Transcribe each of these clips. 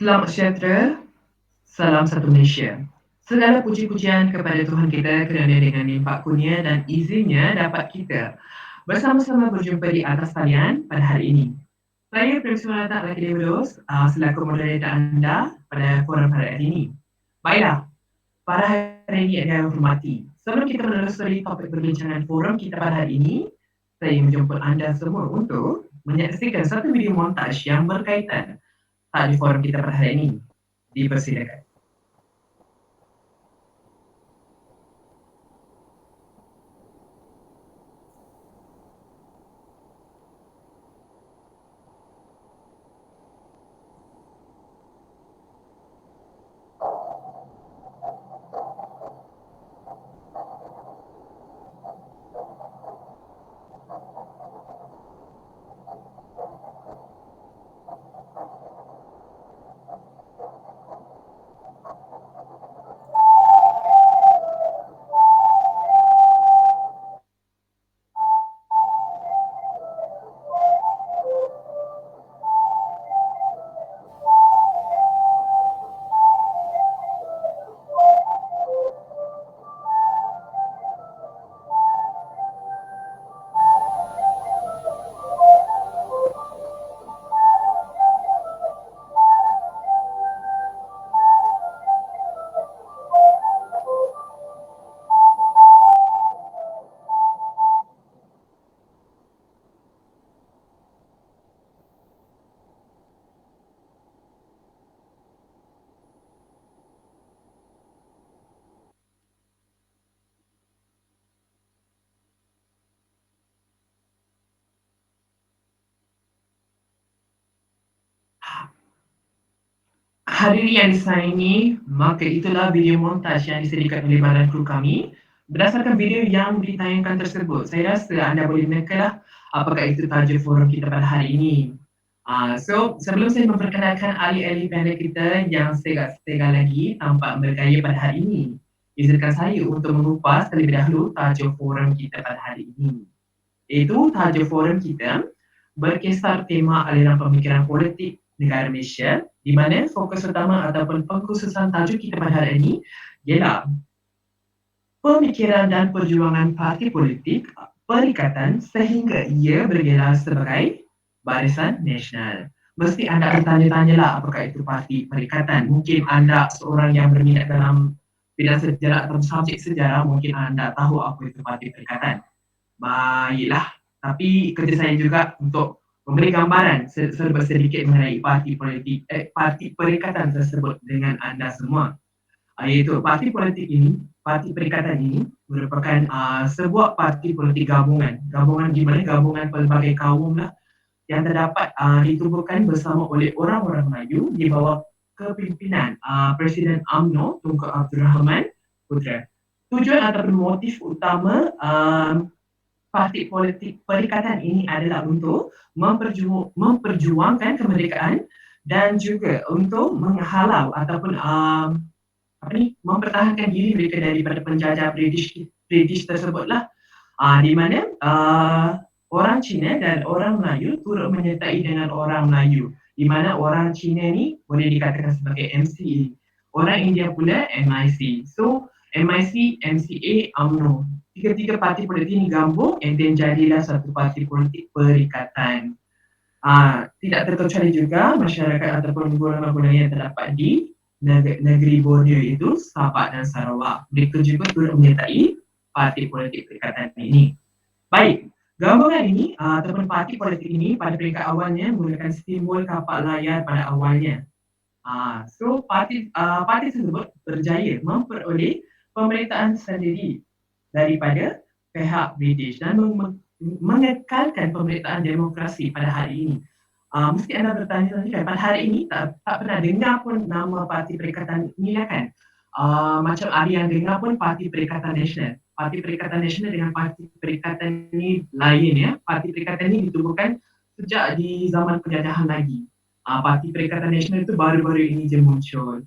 Selamat sejahtera, salam satu Malaysia. Segala puji-pujian kepada Tuhan kita kerana dengan limpah kurnia dan izinnya dapat kita bersama-sama berjumpa di atas talian pada hari ini. Saya Priscilla Laki Dewados selaku moderator anda pada forum pada hari ini. Baiklah, pada hari ini yang hormati, sebelum kita menelusuri topik perbincangan forum kita pada hari ini, saya menjemput anda semua untuk menyaksikan satu video montaj yang berkaitan di forum kita pada hari ini. Dipersilakan. Hadiri yang disayangi, maka itulah video montaj yang disediakan oleh badan kru kami. Berdasarkan video yang ditayangkan tersebut, saya rasa anda boleh menekanlah apakah itu tajuk forum kita pada hari ini. So, sebelum saya memperkenalkan ahli-ahli panel kita yang segala lagi tampak bergaya pada hari ini, izinkan saya untuk mengupas terlebih dahulu tajuk forum kita pada hari ini. Iaitu tajuk forum kita berkisar tema aliran pemikiran politik negara Malaysia, di mana fokus utama ataupun pengkhususan tajuk kita pada hari ini ialah pemikiran dan perjuangan parti politik perikatan sehingga ia bergelar sebagai Barisan Nasional. Mesti anda bertanya-tanyalah apakah itu parti perikatan. Mungkin anda seorang yang berminat dalam bidang sejarah atau subjek sejarah, mungkin anda tahu apa itu parti perikatan. Baiklah, tapi kerja saya juga untuk memberi gambaran serba sedikit mengenai parti perikatan tersebut dengan anda semua. Iaitu parti perikatan ini merupakan sebuah parti politik gabungan di mana gabungan pelbagai kaum lah yang terdapat ditubuhkan bersama oleh orang-orang Melayu di bawah kepimpinan Presiden UMNO Tunku Abdul Rahman Putra. Tujuan ataupun motif utama parti politik perikatan ini adalah untuk memperjuangkan kemerdekaan dan juga untuk menghalau ataupun mempertahankan diri mereka daripada penjajah British tersebutlah, di mana orang Cina dan orang Melayu turut menyertai dengan orang Melayu, di mana orang Cina ni boleh dikatakan sebagai MCA, orang India pula MIC. So MIC, MCA, UMNO, tiga-tiga parti politik ini gabung and then jadilah satu parti politik perikatan. Tidak terkecuali juga masyarakat ataupun golongan-golongan yang terdapat di negeri Borneo itu Sabah dan Sarawak. Mereka juga turut menyertai parti politik perikatan ini. Baik, gabungan ini ataupun parti politik ini pada peringkat awalnya menggunakan simbol kapal layar pada awalnya. So parti tersebut berjaya memperoleh pemerintahan sendiri daripada pihak British dan mengekalkan pemerintahan demokrasi pada hari ini. Mesti anda bertanya-tanya kan, pada hari ini tak pernah dengar pun nama parti perikatan ini kan. Macam ada yang dengar pun parti perikatan nasional. Parti perikatan nasional dengan parti perikatan ini lain ya. Parti perikatan ini ditubuhkan sejak di zaman penjajahan lagi. Parti perikatan nasional itu baru-baru ini je muncul.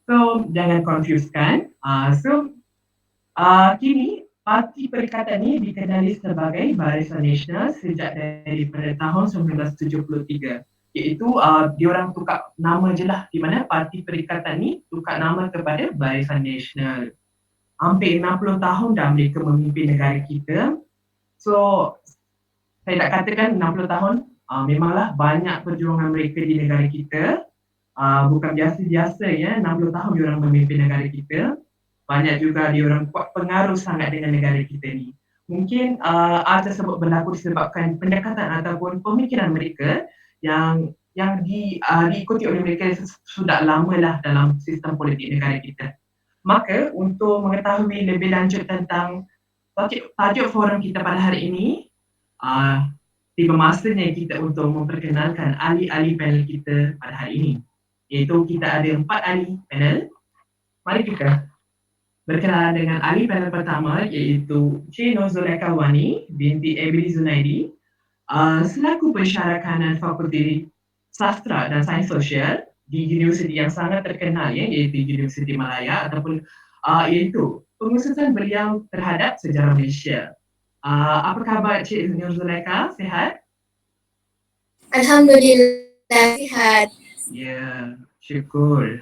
So jangan confuse-kan. Kini parti perikatan ini dikenali sebagai Barisan Nasional sejak daripada tahun 1973. iaitu diorang tukar nama je lah, di mana Parti Perikatan ni tukar nama kepada Barisan Nasional. Hampir 60 tahun dah mereka memimpin negara kita. So, saya nak katakan 60 tahun memanglah banyak perjuangan mereka di negara kita. Bukan biasa-biasa ya, 60 tahun diorang memimpin negara kita. Banyak juga diorang kuat pengaruh sangat dengan negara kita ni. Mungkin hal tersebut berlaku disebabkan pendekatan ataupun pemikiran mereka yang diikuti oleh mereka sudah lama lah dalam sistem politik negara kita. Maka untuk mengetahui lebih lanjut tentang tajuk forum kita pada hari ini, tiba masanya kita untuk memperkenalkan ahli-ahli panel kita pada hari ini. Iaitu kita ada 4 ahli panel. Mari kita berkenalan dengan ahli panel pertama, iaitu Cik Nur Zulaikha Wani binti Ebili Zunaidi, selaku pensyarah kanan Fakulti Sastra dan Sains Sosial di universiti yang sangat terkenal ya, iaitu Universiti Malaya, ataupun iaitu pengusutan beliau terhadap sejarah Malaysia. Apa khabar Cik Nur Zulaikha? Sihat? Alhamdulillah, sihat. Ya, syukur.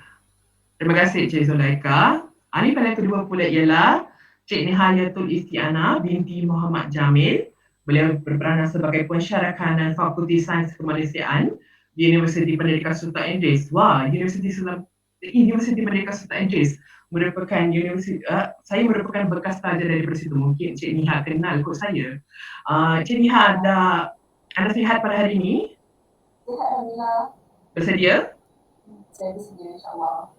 Terima kasih Cik Zulaikha. Ahli panel kedua pula ialah Cik Nihayatul Istiana binti Muhammad Jamil. Beliau berperanan sebagai pensyarah kanan Fakulti Sains Kemanusiaan di Universiti Pendidikan Sultan Idris. Wah, Universiti Pendidikan Sultan Idris merupakan universiti, saya merupakan bekas pelajar dari situ. Mungkin Cik Niha kenal kot saya. Cik Niha, anda sihat pada hari ini? Sihat, Alhamdulillah. Bersedia? Saya bersedia, insyaAllah.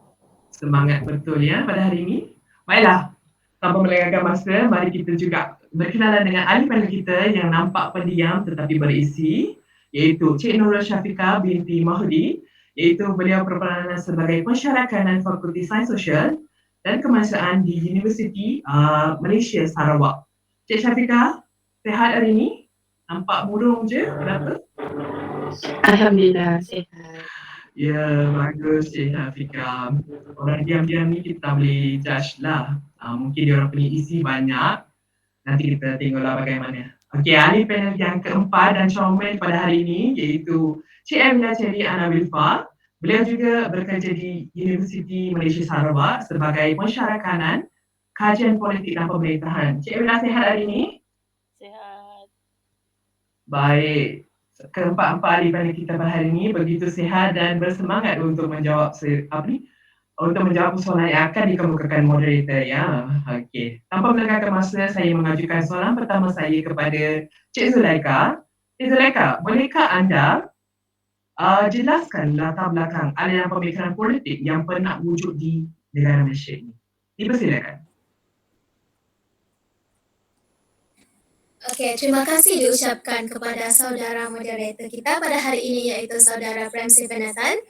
Semangat betul ya pada hari ini. Baiklah, tanpa melengahkan masa, mari kita juga berkenalan dengan ahli panel kita yang nampak pendiam tetapi berisi, iaitu Cik Nurul Syafiqah binti Mahdi, iaitu beliau berperanan sebagai pensyarah kanan Fakulti Sains Sosial dan Kemanusiaan di Universiti Malaysia Sarawak. Cik Syafiqah, sihat hari ini? Nampak murung je, kenapa? Alhamdulillah, sihat. Ya, bagus Cik Syafiqah. Orang diam-diam ni kita boleh judge lah. Mungkin dia orang punya isi banyak. Nanti kita tengoklah bagaimana. Okey, ahli panel yang keempat dan comel pada hari ini iaitu Cik Amina Cherry Ana Wilfa. Beliau juga bekerja di Universiti Malaysia Sarawak sebagai pensyarah kanan kajian politik dan pemerintahan. Cik Amina sihat hari ini? Sihat. Baik. Keempat-empat ahli panel kita pada hari ini begitu sihat dan bersemangat untuk menjawab soalan yang akan dikemukakan moderator ya. Okey. Tanpa melengahkan masa, saya mengajukan soalan pertama saya kepada Cik Zulaikha. Cik Zulaikha, bolehkah anda jelaskan latar belakang aliran pemikiran politik yang pernah wujud di negara Malaysia ini? Dipersilakan. Okey, terima kasih diucapkan kepada saudara moderator kita pada hari ini, iaitu saudara Prem Sivanathan.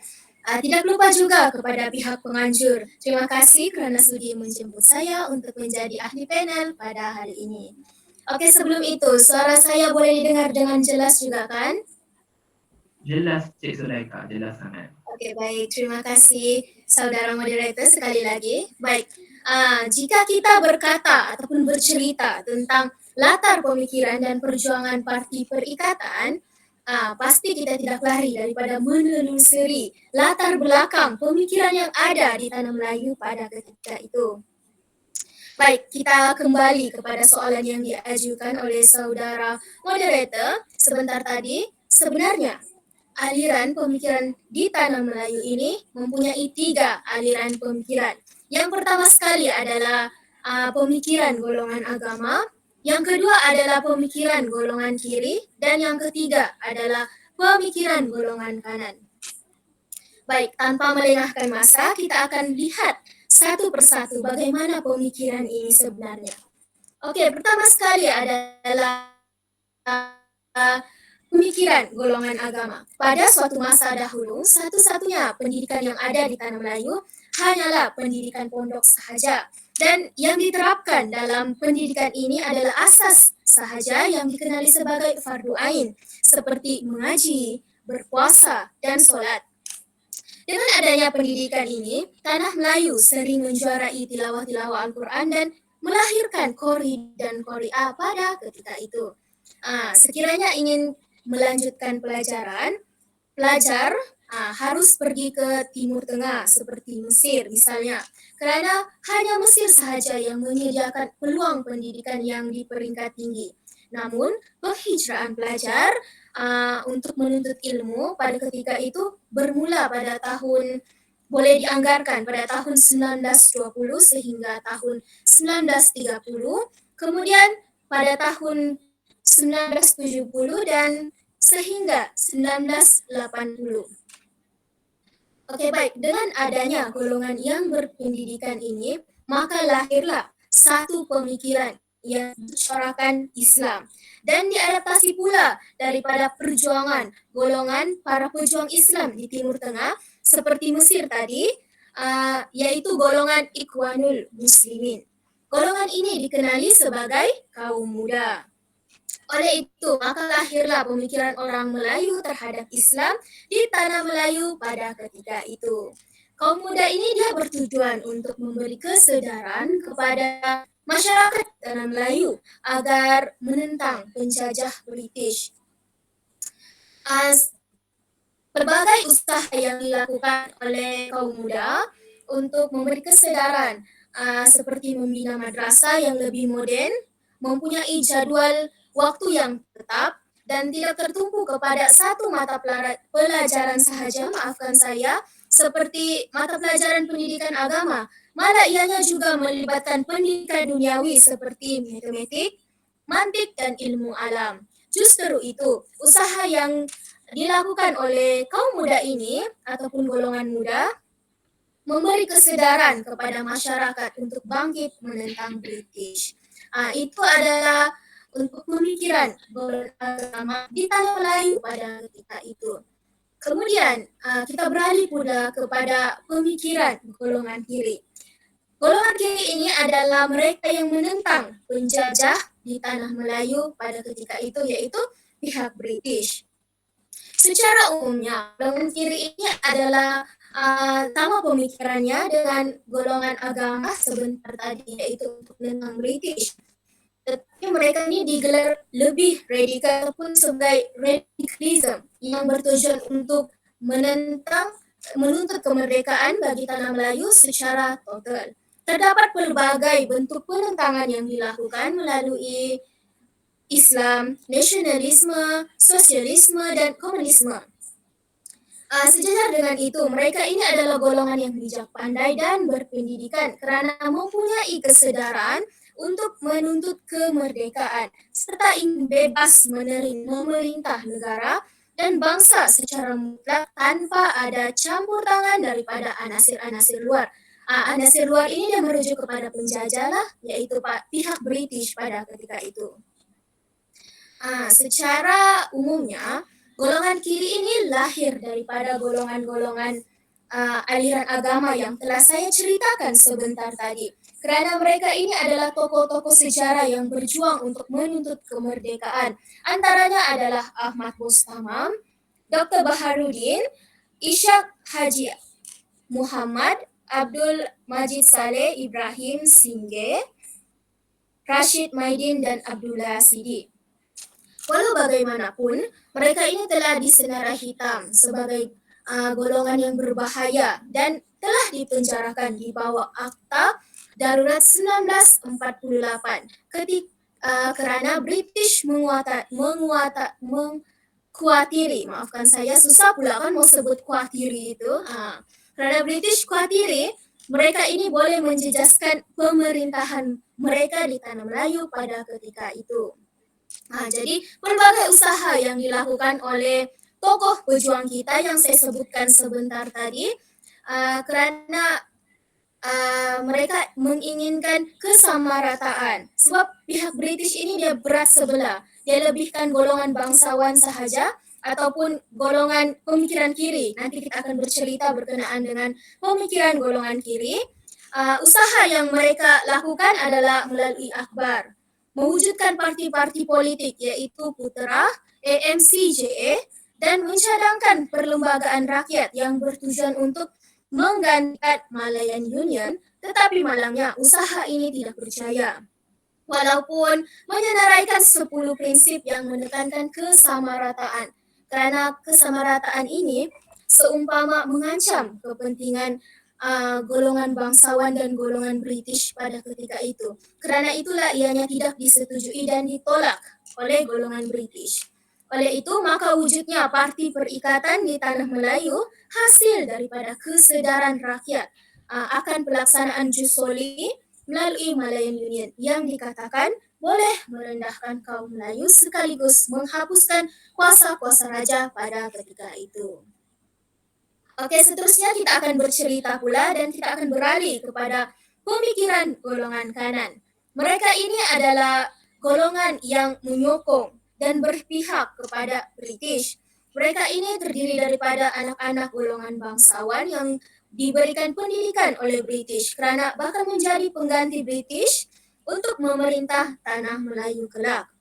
Tidak lupa juga kepada pihak penganjur. Terima kasih kerana sudi menjemput saya untuk menjadi ahli panel pada hari ini. Okey, sebelum itu, suara saya boleh didengar dengan jelas juga kan? Jelas Cik Zulaikha, jelas sangat. Okey, baik. Terima kasih saudara moderator sekali lagi. Baik, jika kita berkata ataupun bercerita tentang latar pemikiran dan perjuangan Parti Perikatan, pasti kita tidak lari daripada menelusuri latar belakang pemikiran yang ada di tanah Melayu pada ketika itu. Baik, kita kembali kepada soalan yang diajukan oleh saudara moderator sebentar tadi. Sebenarnya, aliran pemikiran di tanah Melayu ini mempunyai 3 aliran pemikiran. Yang pertama sekali adalah pemikiran golongan agama, yang kedua adalah pemikiran golongan kiri, dan yang ketiga adalah pemikiran golongan kanan. Baik, tanpa melengahkan masa, kita akan lihat satu persatu bagaimana pemikiran ini sebenarnya. Okey, pertama sekali adalah pemikiran golongan agama. Pada suatu masa dahulu, satu-satunya pendidikan yang ada di tanah Melayu hanyalah pendidikan pondok sahaja. Dan yang diterapkan dalam pendidikan ini adalah asas sahaja yang dikenali sebagai fardu ain, seperti mengaji, berpuasa, dan solat. Dengan adanya pendidikan ini, tanah Melayu sering menjuarai tilawah-tilawah Al-Quran dan melahirkan qori dan qori'ah pada ketika itu. Sekiranya ingin melanjutkan pelajaran, pelajar harus pergi ke Timur Tengah seperti Mesir misalnya, kerana hanya Mesir sahaja yang menyediakan peluang pendidikan yang di peringkat tinggi. Namun, penghijraan pelajar untuk menuntut ilmu pada ketika itu bermula pada tahun boleh dianggarkan pada tahun 1920 sehingga tahun 1930, kemudian pada tahun 1970 dan sehingga 1980. Okey, baik. Dengan adanya golongan yang berpendidikan ini, maka lahirlah satu pemikiran yang bercorakkan Islam dan diadaptasi pula daripada perjuangan golongan para pejuang Islam di Timur Tengah seperti Mesir tadi, iaitu golongan Ikhwanul Muslimin. Golongan ini dikenali sebagai kaum muda. Oleh itu, maka lahirlah pemikiran orang Melayu terhadap Islam di tanah Melayu pada ketika itu. Kaum muda ini dia bertujuan untuk memberi kesedaran kepada masyarakat tanah Melayu agar menentang penjajah British. Pelbagai usaha yang dilakukan oleh kaum muda untuk memberi kesedaran seperti membina madrasah yang lebih moden, mempunyai jadual waktu yang tetap dan tidak tertumpu kepada satu mata pelajaran sahaja, maafkan saya, seperti mata pelajaran pendidikan agama, malah ianya juga melibatkan pendidikan duniawi seperti matematik, mantik dan ilmu alam. Justru itu, usaha yang dilakukan oleh kaum muda ini ataupun golongan muda memberi kesedaran kepada masyarakat untuk bangkit menentang British. Itu adalah untuk pemikiran golongan agama di tanah Melayu pada ketika itu. Kemudian kita beralih pula kepada pemikiran golongan kiri. Golongan kiri ini adalah mereka yang menentang penjajah di tanah Melayu pada ketika itu, yaitu pihak British. Secara umumnya, golongan kiri ini adalah sama pemikirannya dengan golongan agama sebentar tadi, yaitu untuk menentang British. Tetapi mereka ini digelar lebih radikal ataupun sebagai radikalisme yang bertujuan untuk menuntut kemerdekaan bagi tanah Melayu secara total. Terdapat pelbagai bentuk penentangan yang dilakukan melalui Islam, nasionalisme, sosialisme, dan komunisme. Sejajar dengan itu, mereka ini adalah golongan yang bijak pandai dan berpendidikan kerana mempunyai kesedaran untuk menuntut kemerdekaan serta ingin bebas memerintah negara dan bangsa secara mutlak tanpa ada campur tangan daripada anasir-anasir luar. Anasir luar ini dia merujuk kepada penjajah lah, iaitu pihak British pada ketika itu. Secara umumnya, golongan kiri ini lahir daripada golongan-golongan aliran agama yang telah saya ceritakan sebentar tadi. Kerana mereka ini adalah tokoh-tokoh sejarah yang berjuang untuk menuntut kemerdekaan. Antaranya adalah Ahmad Bustamam, Dr. Baharudin, Ishak Haji Muhammad, Abdul Majid Saleh Ibrahim Singge, Rashid Maidin dan Abdullah Sidi. Walau bagaimanapun, mereka ini telah disenara hitam sebagai golongan yang berbahaya dan telah dipenjarakan di bawah Akta Darurat 1948 kerana British mengkhuatiri, maafkan saya, susah pula kan mau sebut khuatiri itu. Kerana British khuatiri, mereka ini boleh menjejaskan pemerintahan mereka di tanah Melayu pada ketika itu. Jadi berbagai usaha yang dilakukan oleh tokoh pejuang kita yang saya sebutkan sebentar tadi kerana mereka menginginkan kesamarataan sebab pihak British ini dia berat sebelah, dia lebihkan golongan bangsawan sahaja ataupun golongan pemikiran kiri. Nanti kita akan bercerita berkenaan dengan pemikiran golongan kiri. Usaha yang mereka lakukan adalah melalui akhbar, mewujudkan parti-parti politik iaitu Putera, AMCJA dan mencadangkan perlembagaan rakyat yang bertujuan untuk menggantikan Malayan Union, tetapi malangnya usaha ini tidak berjaya. Walaupun menyenaraikan 10 prinsip yang menekankan kesamarataan, kerana kesamarataan ini seumpama mengancam kepentingan golongan bangsawan dan golongan British pada ketika itu. Kerana itulah ianya tidak disetujui dan ditolak oleh golongan British. Oleh itu, maka wujudnya Parti Perikatan di Tanah Melayu hasil daripada kesedaran rakyat akan pelaksanaan jus soli melalui Malayan Union yang dikatakan boleh merendahkan kaum Melayu sekaligus menghapuskan kuasa-kuasa raja pada ketika itu. Okey, seterusnya kita akan bercerita pula dan kita akan beralih kepada pemikiran golongan kanan. Mereka ini adalah golongan yang menyokong dan berpihak kepada British. Mereka ini terdiri daripada anak-anak golongan bangsawan yang diberikan pendidikan oleh British kerana bakal menjadi pengganti British untuk memerintah Tanah Melayu kelak.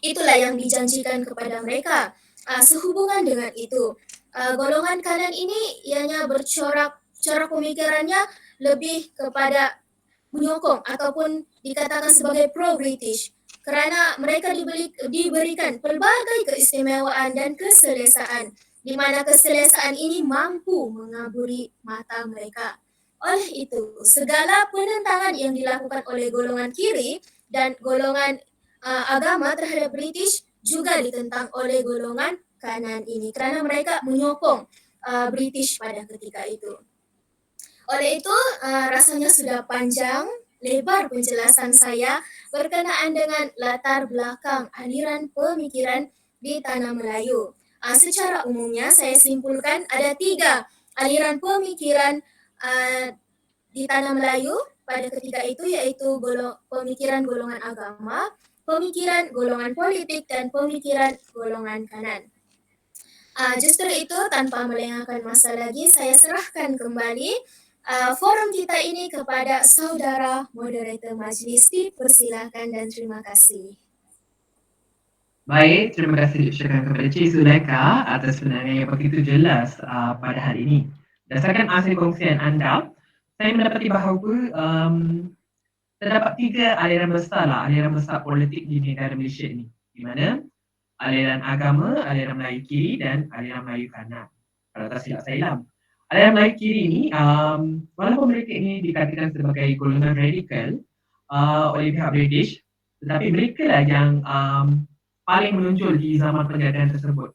Itulah yang dijanjikan kepada mereka. Sehubungan dengan itu, golongan kanan ini ianya bercorak pemikirannya lebih kepada menyokong ataupun dikatakan sebagai pro-British kerana mereka diberikan pelbagai keistimewaan dan keselesaan di mana keselesaan ini mampu mengaburi mata mereka. Oleh itu, segala penentangan yang dilakukan oleh golongan kiri dan golongan agama terhadap British juga ditentang oleh golongan kanan ini kerana mereka menyokong British pada ketika itu. Oleh itu, rasanya sudah panjang lebar penjelasan saya berkenaan dengan latar belakang aliran pemikiran di Tanah Melayu. Secara umumnya saya simpulkan ada 3 aliran pemikiran di Tanah Melayu pada ketika itu, iaitu pemikiran golongan agama, pemikiran golongan politik dan pemikiran golongan kanan. Justru itu, tanpa melengahkan masa lagi, saya serahkan kembali forum kita ini kepada saudara moderator majlis. Dipersilakan dan terima kasih. Baik, terima kasih diucapkan kepada Cik Zulaikha atas penerangan yang begitu jelas pada hari ini. Berdasarkan hasil kongsian anda, saya mendapati bahawa terdapat 3 aliran besar politik di negara Malaysia ini, di mana aliran agama, aliran Melayu kiri dan aliran Melayu kanan. Kalau tak silap saya hilang. Aliran Melayu kiri ini, walaupun mereka ini dikatakan sebagai golongan radikal oleh pihak British, tetapi mereka lah yang paling menonjol di zaman penjajahan tersebut.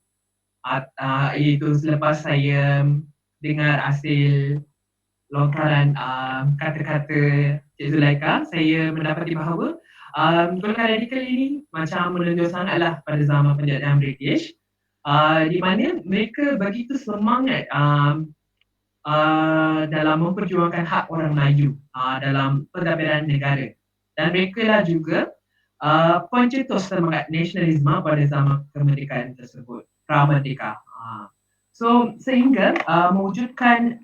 Iaitu selepas saya dengar hasil lontaran kata-kata Cik Zulaikha, saya mendapati bahawa golongan radikal ini macam menonjol sangatlah pada zaman penjajahan British, di mana mereka begitu semangat dalam memperjuangkan hak orang Melayu dalam pentadbiran negara. Dan mereka lah juga pencetus semangat nasionalisme pada zaman kemerdekaan tersebut, pra-merdeka. So sehingga mewujudkan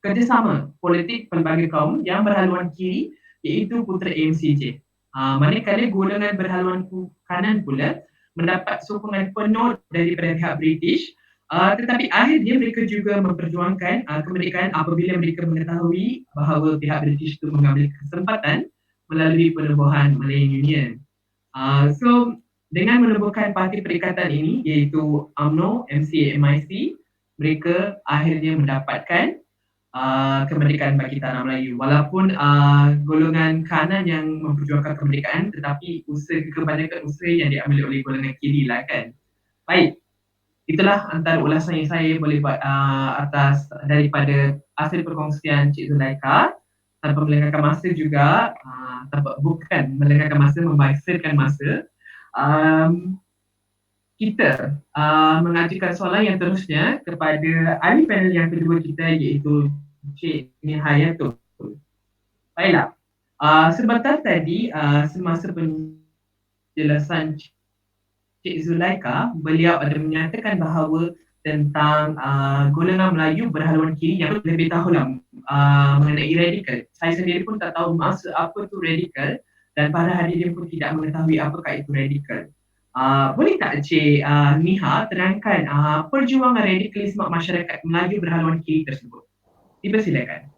kerjasama politik pelbagai kaum yang berhaluan kiri, iaitu putera AMCJ. Manakala golongan berhaluan kanan pula mendapat sokongan penuh daripada pihak British, tetapi akhirnya mereka juga memperjuangkan kemerdekaan apabila mereka mengetahui bahawa pihak British itu mengambil kesempatan melalui penubuhan Malayan Union. So dengan menubuhkan Parti Perikatan ini, iaitu UMNO, MCA, MIC, mereka akhirnya mendapatkan kemerdekaan bagi Tanah Melayu. Walaupun golongan kanan yang memperjuangkan kemerdekaan, tetapi kebanyakan usaha yang diambil oleh golongan kiri lah kan. Baik, itulah antara ulasan yang saya boleh buat atas daripada hasil perkongsian Cik Zulaikha. Tanpa melengahkan masa juga, bukan melengahkan masa, membasirkan masa, kita mengajukan soalan yang terusnya kepada ahli panel yang kedua kita, iaitu Cik Nihayatul. Baiklah, sebentar tadi semasa penjelasan Cik Zulaikha, beliau ada menyatakan bahawa tentang golongan Melayu berhaluan kiri yang lebih tahulah mengenai radikal. Saya sendiri pun tak tahu maksud apa tu radikal dan para hadirin pun tidak mengetahui apakah itu radikal. Boleh tak Cik Niha terangkan perjuangan radikalisme masyarakat Melayu berhaluan kiri tersebut? Dipersilakan.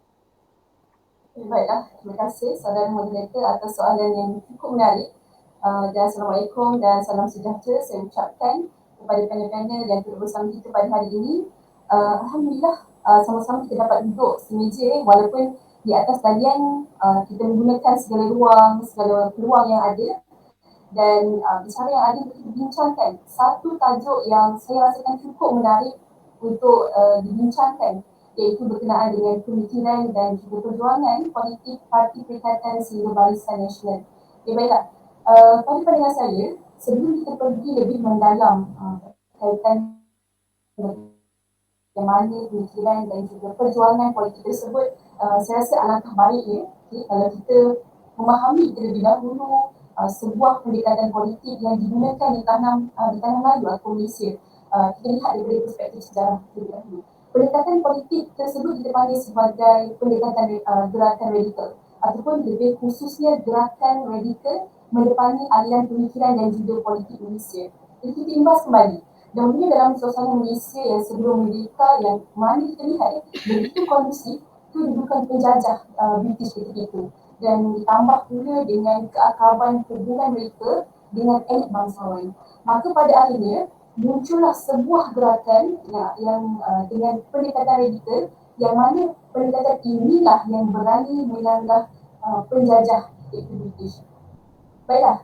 Baiklah, terima kasih saudara moderator atas soalan yang cukup menarik. Dan Assalamualaikum dan salam sejahtera saya ucapkan kepada panel-panel yang turut bersama kita pada hari ini. Alhamdulillah sama-sama kita dapat duduk semeja walaupun di atas talian kita menggunakan segala ruang, segala peluang yang ada dan bicara yang ada untuk kita bincangkan satu tajuk yang saya rasakan cukup menarik untuk dibincangkan, iaitu berkenaan dengan pemikiran dan juga perjuangan politik Parti Perikatan Sehingga Barisan Nasional. Okay, baiklah. Pada pandangan saya, sebelum kita pergi lebih mendalam kaitan bagaimana pemikiran dan juga perjuangan politik tersebut, saya rasa alangkah baiknya kalau kita memahami terlebih dahulu sebuah pendekatan politik yang digunakan di tanah Melayu atau Malaysia. Kita lihat daripada perspektif sejarah terlebih dahulu. Pendekatan politik tersebut kita panggil sebagai pendekatan gerakan radikal ataupun lebih khususnya gerakan radikal mendepani aliran pemikiran dan juga politik Malaysia. Jadi kita imbas kembali. Dahulunya dalam suasana Malaysia yang sebelum merdeka yang mana kita lihat begitu kondusif kedudukan penjajah British ketika itu, dan ditambah pula dengan keakraban hubungan mereka dengan elit bangsawan. Maka pada akhirnya muncullah sebuah gerakan yang dengan pendekatan radikal yang mana pendekatan inilah yang berani melanggar penjajah iaitu British. Baiklah,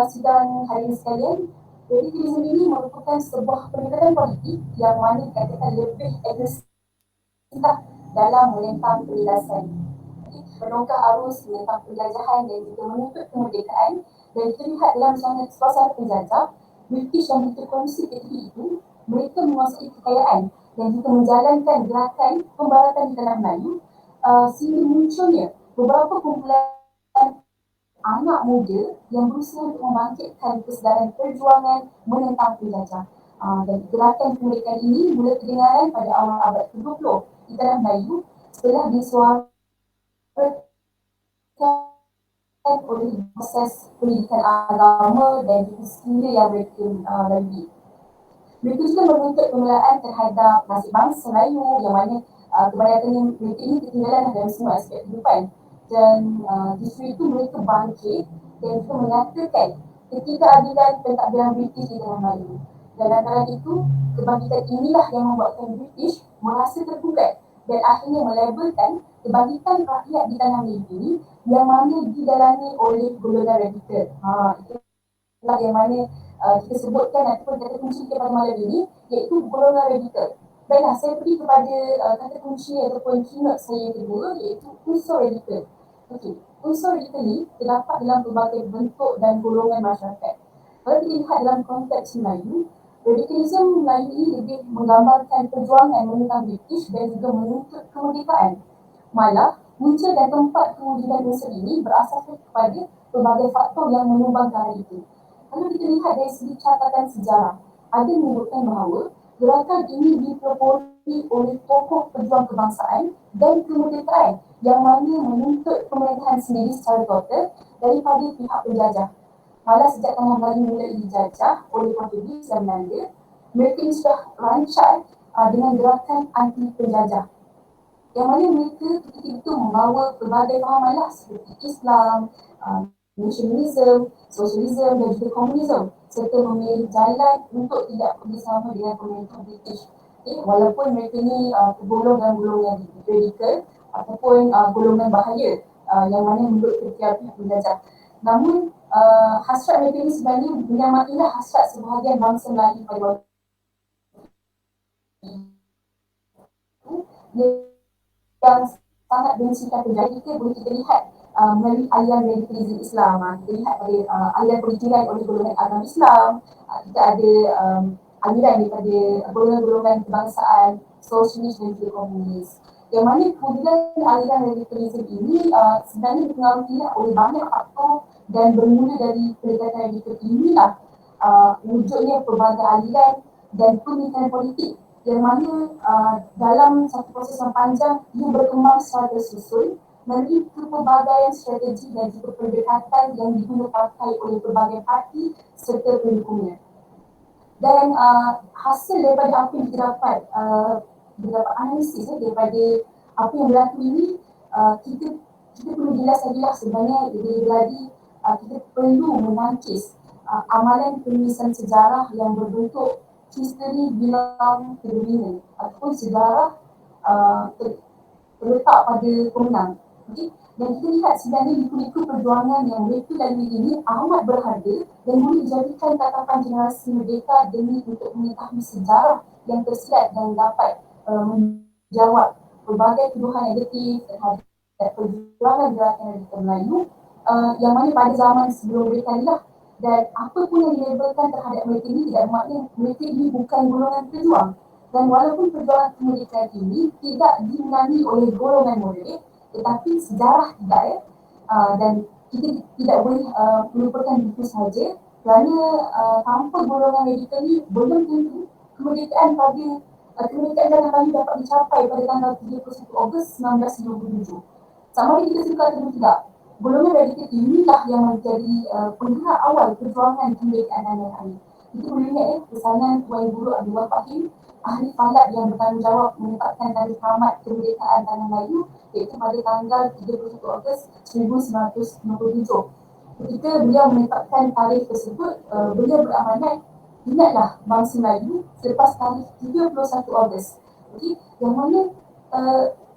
sidang hari ini sekalian, radikalisme ini merupakan sebuah pendekatan politik yang mana dikatakan lebih agresif dalam menentang penindasan, menongkar arus menentang penjajahan dan juga menuntut kemerdekaan. Dan kita lihat dalam suasana penjajah, British yang begitu kondusif ketika itu, mereka menguasai kekayaan dan juga menjalankan gerakan pembaratan di tanah Melayu sehingga munculnya beberapa kumpulan anak muda yang berusaha untuk membangkitkan kesedaran perjuangan menentang penjajah. Dan gerakan kemerdekaan ini mula kedengaran pada awal abad ke-20 di tanah Melayu setelah disuarakan oleh proses pendidikan agama dan juga skill yang mereka lalui. Mereka juga menuntut pembelaan terhadap nasib bangsa Melayu yang mana kebanyakan mereka ini ketinggalan dalam semua aspek kehidupan. Dan justru itu mereka bangkit dan juga menyatakan ketidakadilan pentadbiran British di tanah Melayu. Dan antara itu, kebangkitan inilah yang membuatkan British merasa tergugat dan akhirnya melabelkan kebangkitan rakyat di tanah Melayu ini yang mana didalangi oleh golongan radikal. Itulah yang mana kita sebutkan ataupun kata kunci kita pada malam ini, iaitu golongan radikal. Baiklah, saya pergi kepada kata kunci ataupun keynote saya yang kedua, iaitu unsur radikal. Okey, unsur radikal ini terdapat dalam pelbagai bentuk dan golongan masyarakat. Kalau kita lihat dalam konteks Melayu, radikalisme Melayu ini lebih menggambarkan perjuangan menentang British dan juga menuntut kemerdekaan. Malah, punca dan tempat kewujudan unsur ini berasaskan kepada pelbagai faktor yang menyumbang ke arah itu. Kalau kita lihat dari segi catatan sejarah, ada menyebutkan bahawa gerakan ini dipelopori oleh tokoh pejuang kebangsaan dan kemerdekaan yang mana menuntut pemerintahan sendiri secara total daripada pihak penjajah. Malah sejak tanah Melayu mulai dijajah oleh Portugis dan Belanda, mereka ini sudah rancang dengan gerakan anti penjajah, yang mana mereka ketika itu membawa pelbagai fahaman seperti Islam, nasionalisme, sosialisme dan juga komunisme, serta memilih jalan untuk tidak bersama dengan pemerintah British. Walaupun mereka ini tergolong dalam golongan radikal ataupun golongan bahaya yang mana menurut pihak penjajah. Namun hasrat mereka ini sebenarnya menyamailah hasrat sebahagian bangsa Melayu pada waktu yang sangat bencikan penjajah. Kita boleh kita lihat melalui aliran radikalisme Islam. Kita lihat pada aliran pemikiran oleh golongan agama Islam. Kita ada aliran daripada golongan-golongan kebangsaan sosialis dan juga komunis. Yang mana kemudian aliran radikalisme ini sebenarnya dipengaruhi oleh banyak faktor dan bermula dari pendekatan radikal inilah wujudnya pelbagai aliran dan pemikiran politik yang mana dalam satu proses yang panjang ia berkembang secara tersusun melalui pelbagai strategi dan juga pendekatan yang digunakan oleh pelbagai parti serta pendukungnya. Dan hasil daripada apa yang kita dapat analisis daripada apa yang berlaku ini, kita perlu jelas lagi sebenarnya lagi kita perlu menangkis amalan penulisan sejarah yang berbentuk history belong to the winner ataupun sejarah terletak pada pemenang. Okay? Dan kita lihat sebenarnya liku-liku perjuangan yang mereka lalui ini amat berharga dan boleh dijadikan tatapan generasi merdeka demi untuk mengetahui sejarah yang tersirat dan dapat menjawab pelbagai tuduhan negatif terhadap perjuangan gerakan radikal Melayu yang mana pada zaman sebelum mereka ni lah. Dan apa pun yang dilabelkan terhadap mereka ini tidak bermakna mereka ini bukan golongan pejuang. Dan walaupun perjuangan kemerdekaan ini tidak dimenangi oleh golongan moderat, tetapi sejarah tidak dan kita tidak boleh melupakan itu sahaja kerana tanpa golongan radikal ini belum tentu kemerdekaan dalam Melayu dapat dicapai pada tanggal 31 Ogos 1957. Sama ada kita suka atau tidak, golongan radikal inilah yang menjadi penggerak awal perjuangan kemerdekaan dan lain-lain. Kita boleh lihat pesanan Tuan Guru Abdullah Fahim, ahli falak yang bertanggungjawab menetapkan tarikh tamat kemerdekaan tanah Melayu iaitu pada tanggal 31 Ogos 1957. Ketika beliau menetapkan tarikh tersebut, beliau beramanat ingatlah bangsa Melayu selepas tarikh 31 Ogos. Okay? Yang mana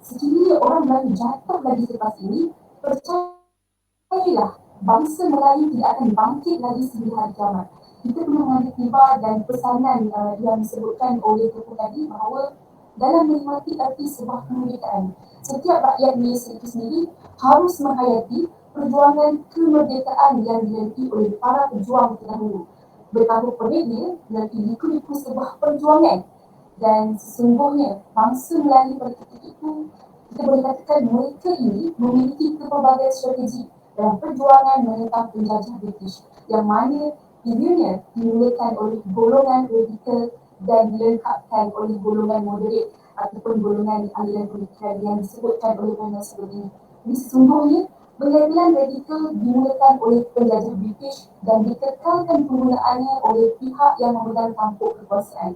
sekiranya orang Melayu jatuh lagi selepas ini, percayalah bangsa Melayu tidak akan bangkit lagi sehingga hari kiamat. Kita perlu mengambil tiba dan pesanan yang disebutkan oleh Tuan tadi bahawa dalam menikmati arti sebuah kemerdekaan, setiap rakyat Malaysia itu sendiri harus menghayati perjuangan kemerdekaan yang dilalui oleh para pejuang terdahulu. Betapa peliknya melalui liku-liku sebuah perjuangan. Dan sesungguhnya bangsa Melayu pada ketika itu, kita boleh katakan mereka ini memiliki pelbagai strategi dalam perjuangan menentang penjajah British yang mana ianya dimulakan oleh golongan radikal dan dilengkapkan oleh golongan moderat ataupun golongan aliran pemikiran yang disebutkan oleh panel sebelum ini. Jadi sesungguhnya pengambilan radikal dimulakan oleh penjajah British dan dikekalkan penggunaannya oleh pihak yang memegang tampuk kekuasaan.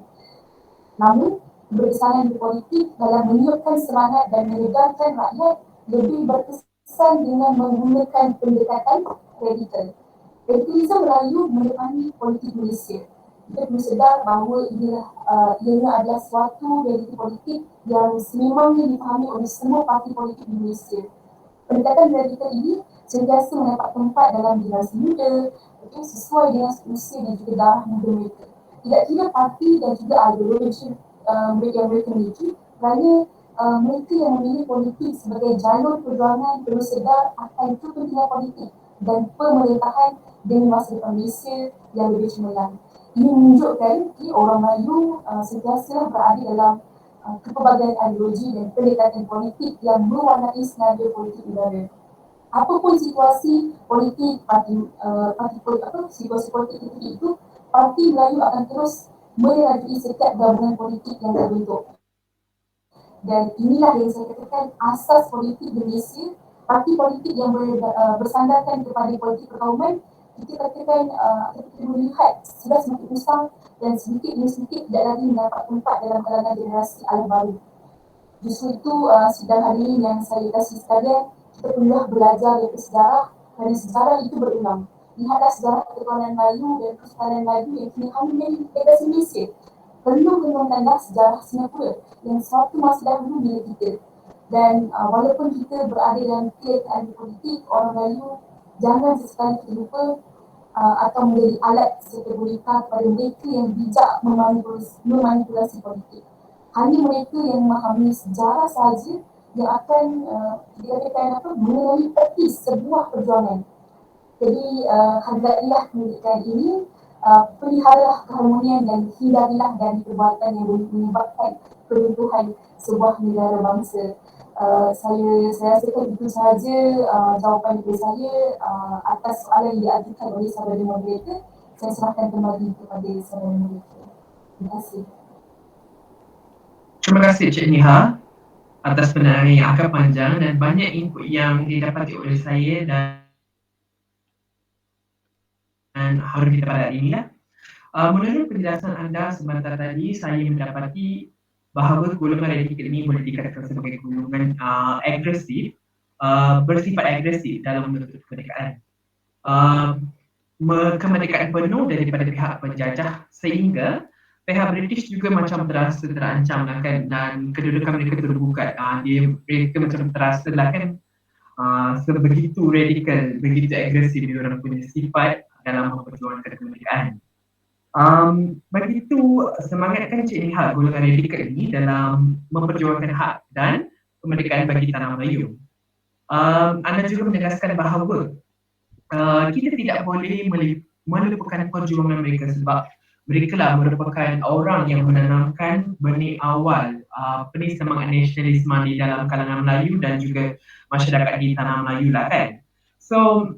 Namun, keberkesanan berpolitik dalam meniupkan semangat dan menyedarkan rakyat lebih berkesan dengan menggunakan pendekatan radikal. Radikalisme Melayu menepani politik Malaysia. Kita perlu sedar bahawa ianya adalah suatu realiti politik yang sememangnya dipahami oleh semua parti politik di Malaysia. Pendekatan radikal ini sentiasa mendapat tempat dalam generasi muda, sesuai dengan usia dan juga darah muda mereka. Tidak kira parti dan juga ideologi yang mereka miliki, kerana mereka yang memilih politik sebagai jalur perjuangan perlu sedar akan kepentingan politik dan pemerintahan demi masa depan Malaysia yang lebih cemerlang. Ini menunjukkan orang Melayu sentiasa berada dalam kepelbagaian ideologi dan pendekatan politik yang mewarnai senario politik negara. Apapun situasi politik situasi politik itu, parti Melayu akan terus merajui setiap gabungan politik yang terbentuk. Dan inilah yang saya katakan asas politik di Malaysia. Parti politik yang bersandarkan kepada politik perkauman, kita katakan kita boleh lihat sudah semakin besar dan sedikit demi sedikit tidak lagi mendapat tempat dalam kalangan generasi alam baru. Justru itu sidang hari ini yang saya kasih sekalian, kita perlulah belajar dari sejarah kerana sejarah itu berulang. Lihatlah sejarah ketuhanan Melayu dan Kesultanan Melayu yang kini hanya menjadi negara Malaysia. Perlu mengenangkan sejarah Singapura yang suatu masa dahulu milik kita. Dan walaupun kita berada dalam keadaan politik, orang Melayu jangan sesekali kita lupa atau menjadi alat serta boneka kepada mereka yang bijak memanipulasi politik. Hanya mereka yang memahami sejarah sahaja yang akan dikatakan mengenali erti sebuah perjuangan. Jadi hargailah kemerdekaan ini, peliharalah keharmonian dan hindarilah dari perbuatan yang boleh menyebabkan keruntuhan sebuah negara bangsa. Saya rasakan itu sahaja jawapan dari saya atas soalan yang diajukan oleh saudara moderator. Saya serahkan kembali kepada saudara moderator. Terima kasih. Terima kasih Cik Niha atas penerangan yang agak panjang dan banyak input yang didapati oleh saya dan harus kita pada hari ini lah. Menurut penjelasan anda sebentar tadi, saya mendapati bahawa golongan radikal ini boleh dikatakan sebagai golongan agresif, bersifat agresif dalam menuntut kemerdekaan. Kemerdekaan penuh daripada pihak penjajah sehingga pihak British juga macam terasa terancam lah kan, dan kedudukan mereka terbuka. Mereka macam terasa lah kan, sebegitu radikal, begitu agresif diorang punya sifat dalam memperjuangkan kemerdekaan. Begitu semangatkan Cik Nihal golongan radikal ini dalam memperjuangkan hak dan kemerdekaan bagi tanah Melayu. Anda juga menegaskan bahawa kita tidak boleh melupakan perjuangan mereka, sebab mereka lah merupakan orang yang menanamkan benih awal benih semangat nasionalisme di dalam kalangan Melayu dan juga masyarakat di tanah Melayu lah kan. So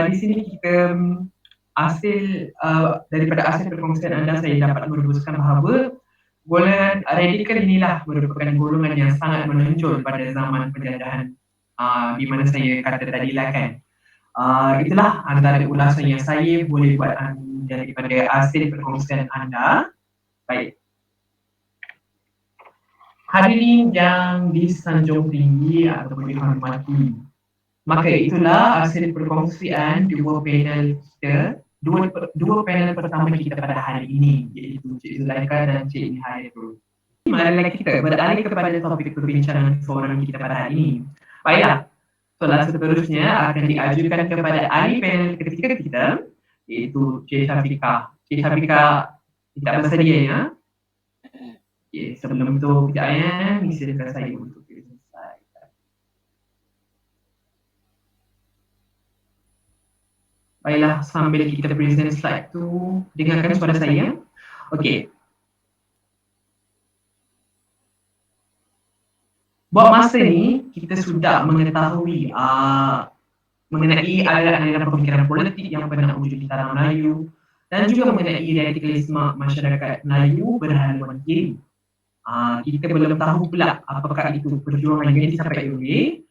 di sini kita daripada hasil perkongsian anda, saya dapat merumuskan bahawa golongan radikal inilah merupakan golongan yang sangat menonjol pada zaman penjajahan di mana saya kata tadi lah kan. Itulah antara ulasan yang saya boleh buat daripada hasil perkongsian anda. Baik. Hadirin yang disanjung tinggi ataupun dihormati, maka itulah hasil perkongsian dua panel kita, dua panel pertama kita pada hari ini, iaitu Cik Zulaikha dan Cik Nihayatul. Marilah kita beralih kepada topik perbincangan forum kita pada hari ini. Baiklah, soalan seterusnya akan diajukan kepada ahli panel ketiga kita, iaitu Cik Syafiqah. Cik Syafiqah tidak bersedia ya? Okay, sebelum itu kejap silakan saya untuk selesai. Baiklah, sambil kita present slide tu, dengarkan suara saya. Okey. Buat masa ni, kita sudah mengetahui mengenai aliran-aliran pemikiran politik yang pernah wujud di tanah Melayu dan juga mengenai radikalisme masyarakat Melayu berhaluan kiri. Kita belum tahu pula apakah itu perjuangan yang dicapai oleh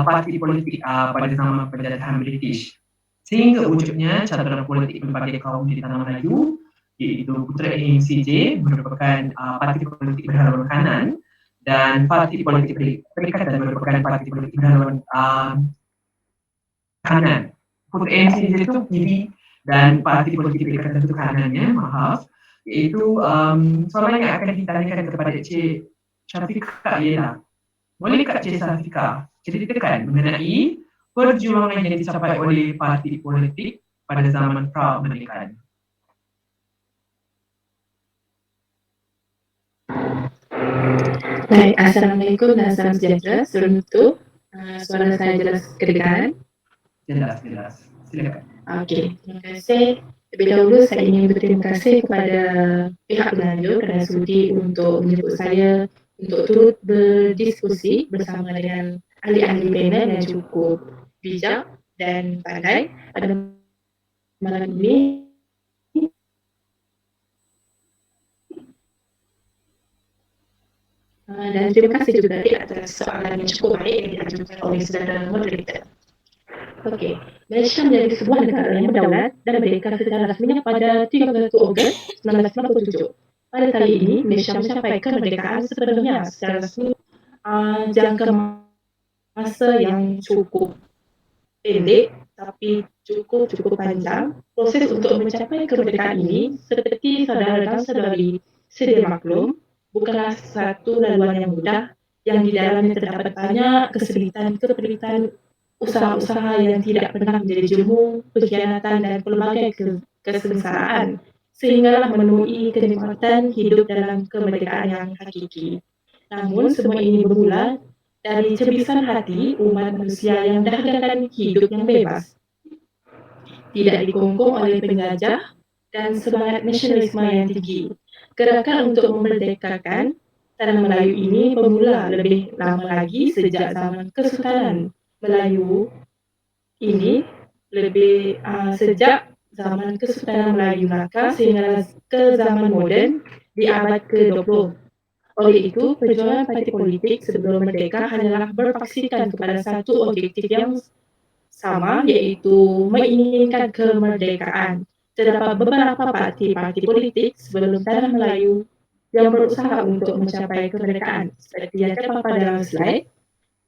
parti politik pada zaman penjajahan British, sehingga wujudnya cadangan politik berbagai kaum di tanah Melayu, iaitu Putera AMCJ merupakan parti politik berhaluan kanan dan parti politik Perikatan merupakan parti politik berhaluan kanan. Putera AMCJ itu kiri dan parti politik Perikatan itu kanannya, maaf. Iaitu soalan yang akan ditanyakan kepada Cik Syafiqah ialah, bolehkah Cik Syafiqah ceritakan mengenai perjuangan yang dicapai oleh parti politik pada zaman pra-kemerdekaan? Baik, Assalamualaikum dan salam sejahtera. Sebelum itu, suara saya jelas kedengaran? Jelas. Silakan. Okey, terima kasih. Lebih dahulu saya ingin berterima kasih kepada pihak penganjur kerana sudi untuk menjemput saya untuk turut berdiskusi bersama dengan ahli-ahli panel yang cukup bijak dan pandai pada malam ini. Dan terima kasih juga atas soalan yang cukup baik yang diajukan oleh saudara moderator. Okey, Malaysia menjadi sebuah negara yang berdaulat dan merdeka secara rasminya pada 31 Ogos 1997. Pada kali ini, Malaysia mencapai kemerdekaan sepenuhnya secara rasmi jangka masa yang cukup pendek tapi cukup panjang. Proses untuk mencapai kemerdekaan ini, seperti saudara dan saudari sedia maklum, bukanlah satu laluan yang mudah yang di dalamnya terdapat banyak kesulitan, usaha-usaha yang tidak pernah menjadi jemu, pengkhianatan dan pelbagai kesengsaraan sehinggalah menemui kenikmatan hidup dalam kemerdekaan yang hakiki. Namun semua ini bermula dari cebisan hati umat manusia yang dahagakan hidup yang bebas, tidak dikongkong oleh penjajah dan semangat nasionalisme yang tinggi. Gerakan untuk memerdekakan tanah Melayu ini bermula lebih lama lagi sejak zaman Kesultanan Melayu ini, sejak zaman Kesultanan Melayu Melaka sehingga ke zaman moden di abad ke-20. Oleh itu, perjuangan parti politik sebelum merdeka hanyalah berpaksikan kepada satu objektif yang sama, iaitu menginginkan kemerdekaan. Terdapat beberapa parti politik sebelum tanah Melayu yang berusaha untuk mencapai kemerdekaan, seperti yang terpampang dalam slide.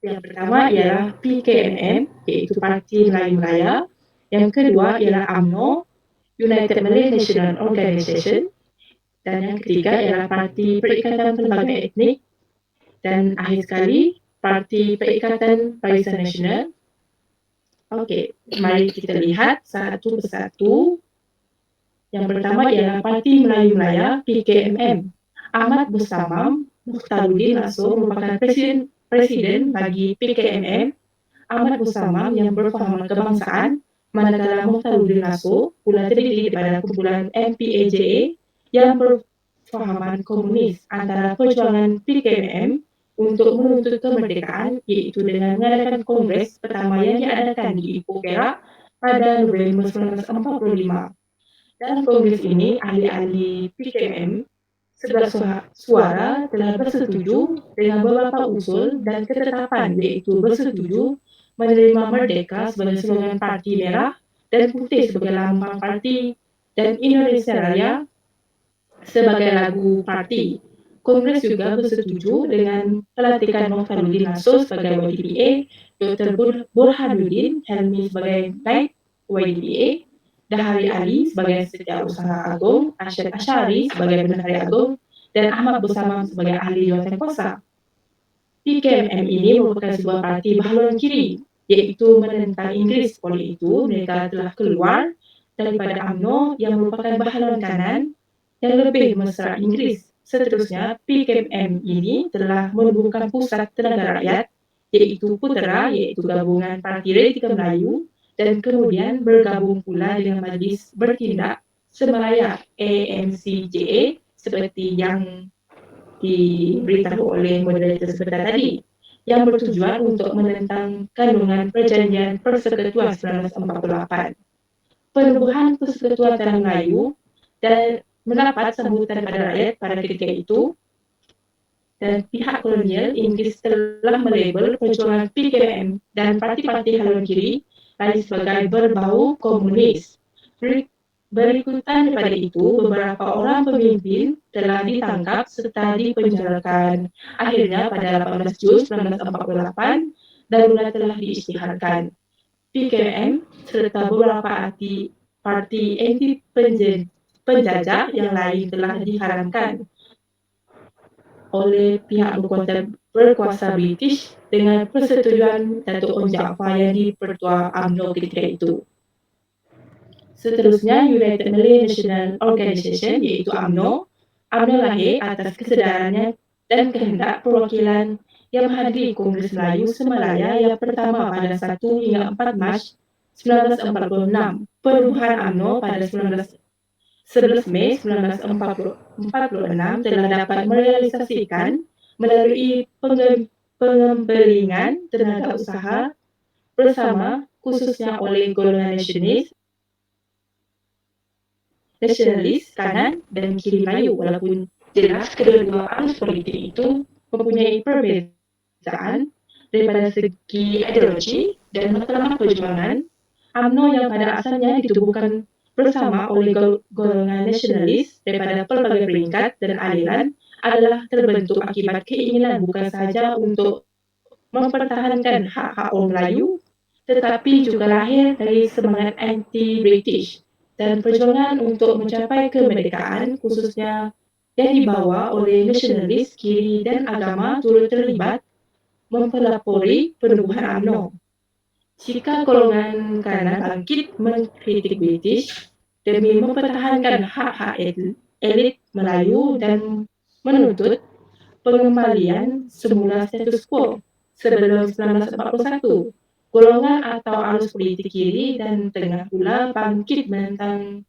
Yang pertama ialah PKMM, iaitu Parti Melayu Melaya. Yang kedua ialah UMNO, United Malay National Organisation. Dan yang ketiga ialah Parti Perikatan Pelbagai Etnik. Dan akhir sekali, Parti Perikatan Barisan Nasional. Okey, mari kita lihat satu persatu. Yang pertama ialah Parti Melayu Melaya PKMM. Ahmad Bustamam Mukhtaruddin Lasso merupakan presiden bagi PKMM. Ahmad Bustamam yang berfahaman kebangsaan, manakala Mukhtaruddin Lasso pula terdiri daripada kumpulan MPAJA yang berfahaman komunis. Antara perjuangan PKMM untuk menuntut kemerdekaan iaitu dengan mengadakan kongres pertama yang diadakan di Ipoh Perak pada November 1945. Dalam kongres ini, ahli-ahli PKM 11 suara telah bersetuju dengan beberapa usul dan ketetapan, iaitu bersetuju menerima Merdeka sebagai slogan Parti Merah dan Putih sebagai lambang parti dan Indonesia Raya sebagai lagu parti. Kongres juga bersetuju dengan pelantikan Mukhtaruddin Lasso sebagai YDPA, Dr. Burhanuddin Helmi sebagai Naib YDPA, Dahari Ali sebagai Setiausaha Agung, Arsyad Ashari sebagai Bendahari Agung, dan Ahmad Bustamam sebagai ahli jawatan kuasa. PKMM ini merupakan sebuah parti berhaluan kiri, iaitu menentang Inggeris. Oleh itu, mereka telah keluar daripada UMNO yang merupakan berhaluan kanan yang lebih mesra Inggeris. Seterusnya, PKMM ini telah menubuhkan pusat tenaga rakyat, iaitu Putera, iaitu gabungan Parti Radikal Melayu, dan kemudian bergabung pula dengan Majlis Bertindak Semalaya AMCJA seperti yang diberitahu oleh moderator sebentar tadi, yang bertujuan untuk menentang kandungan Perjanjian Persekutuan 1948. Penubuhan Persekutuan Tanah Melayu dan mendapat sambutan pada rakyat pada ketika itu, dan pihak kolonial Inggris telah melabel perjuangan PKM dan parti-parti haluan kiri lain sebagai berbau komunis. Berikutan daripada itu, beberapa orang pemimpin telah ditangkap serta dipenjarakan. Akhirnya pada 18 Jun 1948, darurat telah diisytiharkan. PKM serta beberapa parti anti penjajah yang lain telah diharamkan oleh pihak berkuasa British dengan persetujuan Datuk Onn Jaafar yang dipertua UMNO ketika itu. Seterusnya, United Malay National Organisation iaitu UMNO. UMNO lahir atas kesedarannya dan kehendak perwakilan yang menghadiri Kongres Melayu Semalaya yang pertama pada 1 hingga 4 Mac 1946. Perubahan UMNO pada 11 Mei 1946 telah dapat merealisasikan melalui pengembelingan tenaga usaha bersama, khususnya oleh golongan nasionalis kanan dan kiri Melayu. Walaupun jelas kedua-dua arus politik itu mempunyai perbezaan daripada segi ideologi dan matlamat perjuangan, UMNO yang pada asalnya ditubuhkan bersama oleh golongan nasionalis daripada pelbagai peringkat dan aliran adalah terbentuk akibat keinginan bukan sahaja untuk mempertahankan hak-hak orang Melayu, tetapi juga lahir dari semangat anti-British dan perjuangan untuk mencapai kemerdekaan, khususnya yang dibawa oleh nasionalis kiri dan agama turut terlibat mempelopori penubuhan UMNO. Jika golongan kanan bangkit mengkritik British demi mempertahankan hak-hak elit Melayu dan menuntut pengembalian semula status quo sebelum 1941, golongan atau arus politik kiri dan tengah pula bangkit menentang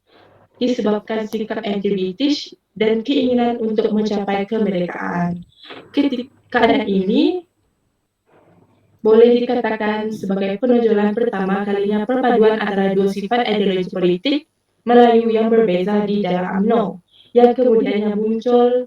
disebabkan sikap anti-British dan keinginan untuk mencapai kemerdekaan. Keadaan ini boleh dikatakan sebagai penonjolan pertama kalinya perpaduan antara dua sifat ideologi politik Melayu yang berbeza di dalam UMNO, yang kemudiannya muncul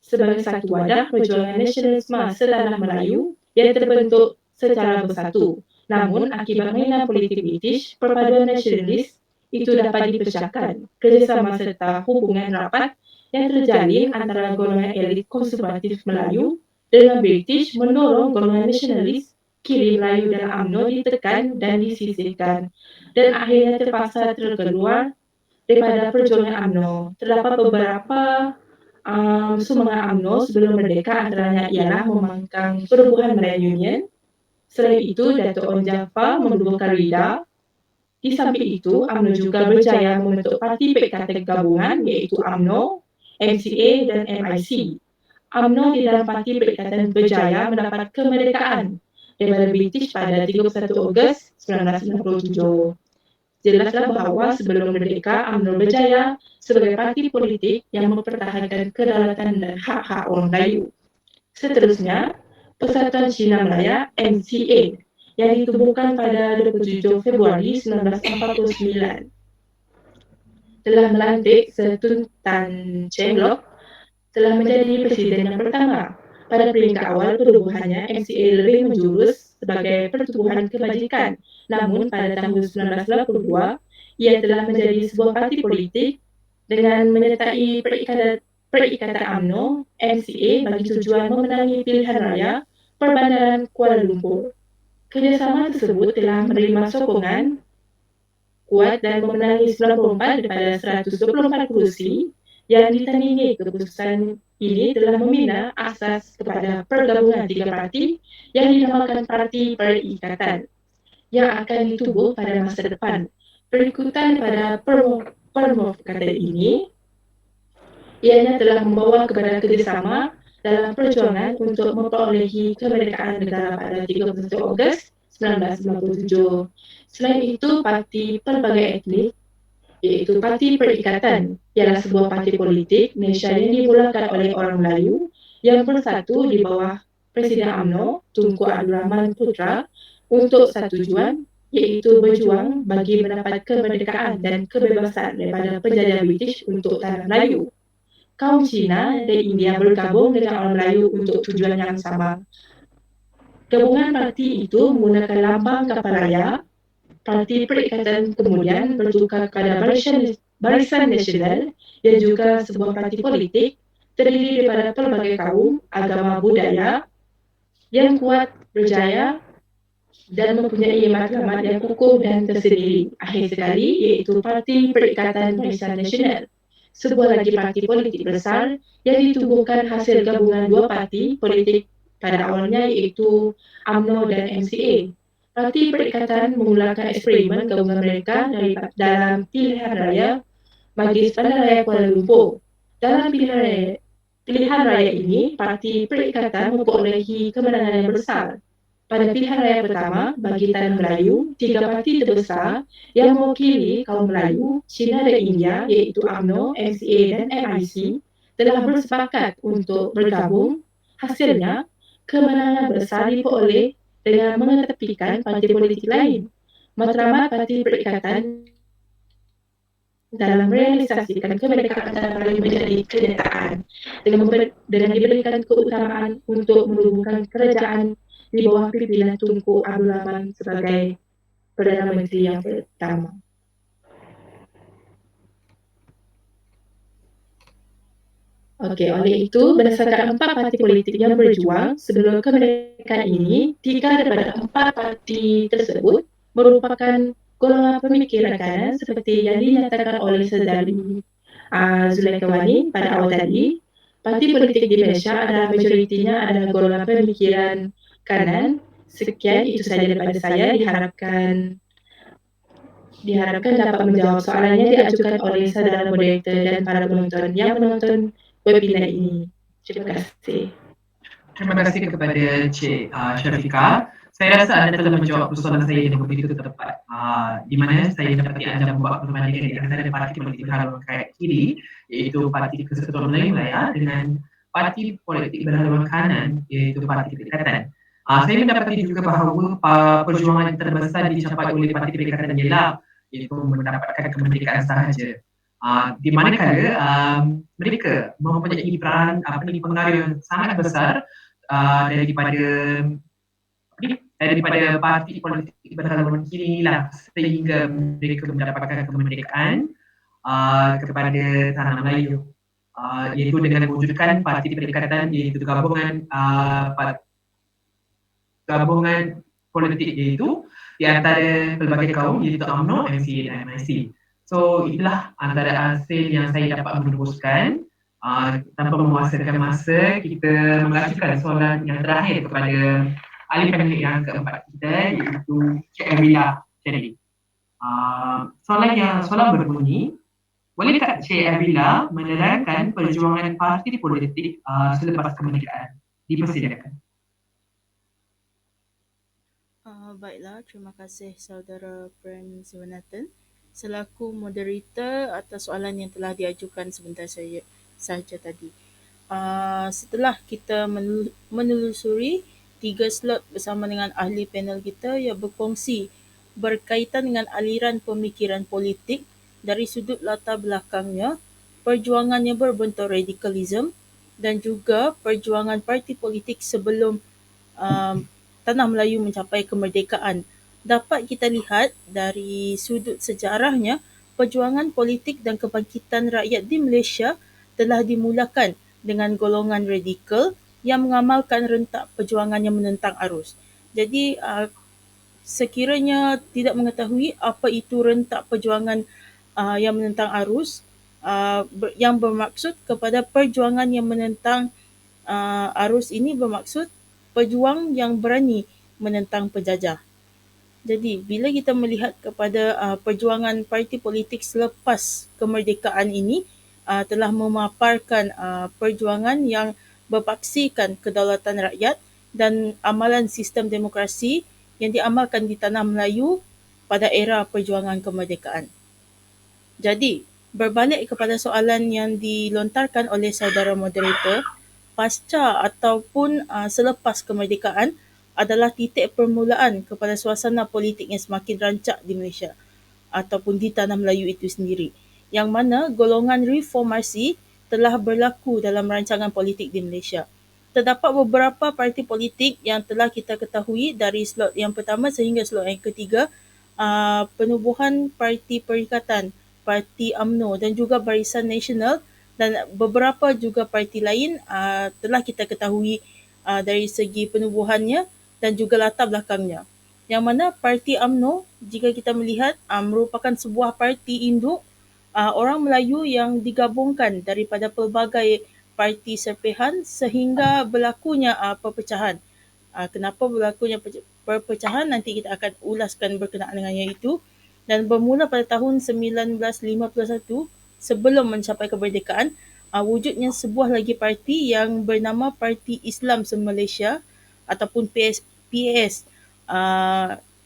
sebagai satu wadah perjuangan nasionalisme setanah Melayu yang terbentuk secara bersatu. Namun, akibat mainan politik British, perpaduan nasionalis itu dapat dipecahkan. Kerjasama serta hubungan rapat yang terjalin antara golongan elit konservatif Melayu dengan British mendorong golongan nasionalis kiri Melayu dan UMNO ditekan dan disisihkan, dan akhirnya terpaksa terkeluar daripada perjuangan UMNO. Terdapat beberapa sumbangan UMNO sebelum merdeka, antaranya ialah membangkang Perubahan Melayu Union. Selain itu, Dato' Onn Jaafar menubuhkan RIDA. Di samping itu, UMNO juga berjaya membentuk parti Perikatan Gabungan iaitu UMNO, MCA dan MIC. UMNO di dalam parti Perikatan berjaya mendapat kemerdekaan daripada British pada 31 Ogos 1997. Jelaslah bahawa sebelum merdeka, UMNO berjaya sebagai parti politik yang mempertahankan kedaulatan dan hak-hak orang Melayu. Seterusnya, Persatuan Cina Melaya MCA yang ditubuhkan pada 27 Februari 1949 telah melantik Tun Tan Cheng Lock telah menjadi presiden yang pertama. Pada peringkat awal perubahannya, MCA lebih menjurus sebagai Pertubuhan Kebajikan. Namun pada tahun 1982, ia telah menjadi sebuah parti politik dengan menyertai Perikatan UMNO, MCA bagi tujuan memenangi pilihan raya Perbandaran Kuala Lumpur. Kerjasama tersebut telah menerima sokongan kuat dan memenangi 94 daripada 124 kursi yang ditandingi. Keputusan ini telah membina asas kepada pergabungan tiga parti yang dinamakan Parti Perikatan yang akan ditubuh pada masa depan. Perikutan pada permufakatan ini ianya telah membawa kepada kerjasama dalam perjuangan untuk memperolehi kemerdekaan negara pada 31 Ogos 1997. Selain itu, parti pelbagai etnik iaitu Parti Perikatan ialah sebuah parti politik Malaysia yang dimulakan oleh orang Melayu yang bersatu di bawah Presiden UMNO Tunku Abdul Rahman Putra untuk satu tujuan iaitu berjuang bagi mendapat kemerdekaan dan kebebasan daripada penjajah British untuk tanah Melayu. Kaum Cina dan India bergabung dengan orang Melayu untuk tujuan yang sama. Gabungan parti itu menggunakan lambang kapal raya. Parti Perikatan kemudian bertukar kepada Barisan Nasional yang juga sebuah parti politik terdiri daripada pelbagai kaum, agama, budaya yang kuat, berjaya dan mempunyai matlamat yang kukuh dan tersendiri. Akhir sekali iaitu Parti Perikatan Barisan Nasional, sebuah lagi parti politik besar yang ditubuhkan hasil gabungan dua parti politik pada awalnya iaitu UMNO dan MCA. Parti Perikatan memulakan eksperimen gabungan mereka dalam pilihan raya Majlis Bandaraya Kuala Lumpur. Dalam pilihan raya ini, Parti Perikatan memperolehi kemenangan yang besar. Pada pilihan raya pertama bagi tanah Melayu, tiga parti terbesar yang mewakili kaum Melayu, Cina dan India iaitu UMNO, MCA dan MIC telah bersepakat untuk bergabung. Hasilnya, kemenangan besar diperoleh dengan mengetepikan parti politik lain. Matlamat Parti Perikatan dalam merealisasikan kemerdekaan tanah Melayu menjadi kenyataan dengan diberikan keutamaan untuk menubuhkan kerajaan di bawah pimpinan Tunku Abdul Rahman sebagai Perdana Menteri yang pertama. Okey, oleh itu, berdasarkan empat parti politik yang berjuang sebelum kemerdekaan ini, 3 daripada 4 parti tersebut merupakan golongan pemikiran kanan seperti yang dinyatakan oleh Saudari Zulaikha Wani pada awal tadi. Parti politik di Malaysia adalah majoritinya adalah golongan pemikiran kanan. Sekian itu sahaja daripada saya. Diharapkan dapat menjawab soalan yang diajukan oleh saudara moderator dan para penonton yang menonton webinar ini. Terima kasih. Terima kasih kepada Cik Syafiqah. Saya rasa anda telah menjawab persoalan saya dengan begitu tepat. Di mana saya dapati anda membuat perbandingan di antara parti politik berhaluan kiri, iaitu Parti Persatuan Melayu Melaya dengan parti politik berhaluan kanan, iaitu Parti Perikatan. Saya mendapati juga bahawa perjuangan terbesar dicapai oleh Parti Perikatan ialah iaitu mendapatkan kemerdekaan sahaja. Di manakala mereka mempunyai peran pengaruh yang sangat besar daripada parti politik berhaluan kiri lah, sehingga mereka mendapatkan kemerdekaan kepada tanah Melayu, iaitu dengan mewujudkan Parti Perikatan, iaitu gabungan politik iaitu di antara pelbagai kaum iaitu UMNO, MCA dan MIC. So itulah antara hasil yang saya dapat merumuskan. Tanpa memuasakan masa, kita mengajukan soalan yang terakhir kepada ahli panel yang keempat kita, iaitu Cik Avila Sherry. Soalan berbunyi, bolehkah Cik Avila menerangkan perjuangan parti politik selepas kemerdekaan? Dipersilakan. Baiklah, terima kasih saudara Prem Siwanathan selaku moderator atas soalan yang telah diajukan sebentar sahaja tadi. Setelah kita menelusuri 3 slot bersama dengan ahli panel kita yang berkongsi berkaitan dengan aliran pemikiran politik dari sudut latar belakangnya, perjuangan yang berbentuk radikalisme dan juga perjuangan parti politik sebelum Tanah Melayu mencapai kemerdekaan. Dapat kita lihat dari sudut sejarahnya, perjuangan politik dan kebangkitan rakyat di Malaysia telah dimulakan dengan golongan radikal yang mengamalkan rentak perjuangan yang menentang arus. Jadi, sekiranya tidak mengetahui apa itu rentak perjuangan yang menentang arus, yang bermaksud kepada perjuangan yang menentang arus ini bermaksud pejuang yang berani menentang penjajah. Jadi, bila kita melihat kepada perjuangan parti politik selepas kemerdekaan ini telah memaparkan perjuangan yang berpaksikan kedaulatan rakyat dan amalan sistem demokrasi yang diamalkan di Tanah Melayu pada era perjuangan kemerdekaan. Jadi, berbalik kepada soalan yang dilontarkan oleh saudara moderator, pasca ataupun selepas kemerdekaan adalah titik permulaan kepada suasana politik yang semakin rancak di Malaysia ataupun di Tanah Melayu itu sendiri, yang mana golongan reformasi telah berlaku dalam rancangan politik di Malaysia. Terdapat beberapa parti politik yang telah kita ketahui dari slot yang pertama sehingga slot yang ketiga, penubuhan Parti Perikatan, Parti UMNO dan juga Barisan Nasional dan beberapa juga parti lain telah kita ketahui dari segi penubuhannya dan juga latar belakangnya. Yang mana Parti UMNO, jika kita melihat, merupakan sebuah parti induk orang Melayu yang digabungkan daripada pelbagai parti serpihan sehingga berlakunya perpecahan. Kenapa berlakunya perpecahan, nanti kita akan ulaskan berkenaan dengannya itu. Dan bermula pada tahun 1951, sebelum mencapai kemerdekaan, wujudnya sebuah lagi parti yang bernama Parti Islam Se-Malaysia ataupun PAS,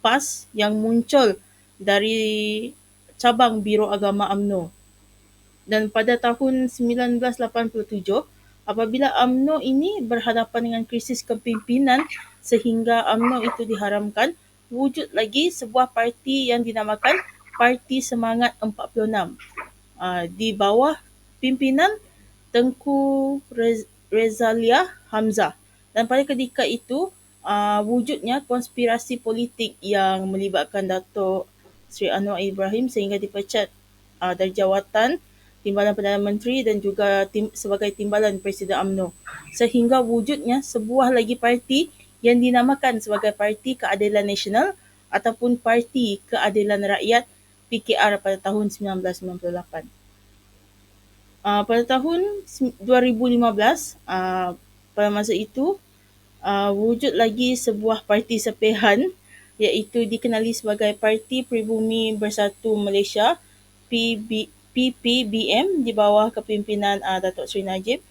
PAS yang muncul dari cabang Biro Agama UMNO. Dan pada tahun 1987, apabila UMNO ini berhadapan dengan krisis kepimpinan sehingga UMNO itu diharamkan, wujud lagi sebuah parti yang dinamakan Parti Semangat 46 di bawah pimpinan Tengku Rezaliah Hamzah. Dan pada ketika itu, wujudnya konspirasi politik yang melibatkan Datuk Seri Anwar Ibrahim sehingga dipecat dari jawatan Timbalan Perdana Menteri dan juga sebagai Timbalan Presiden UMNO. Sehingga wujudnya sebuah lagi parti yang dinamakan sebagai Parti Keadilan Nasional ataupun Parti Keadilan Rakyat PKR pada tahun 1998. Pada tahun 2015, pada masa itu, wujud lagi sebuah parti sepihan iaitu dikenali sebagai Parti Pribumi Bersatu Malaysia PPBM di bawah kepimpinan Datuk Seri Najib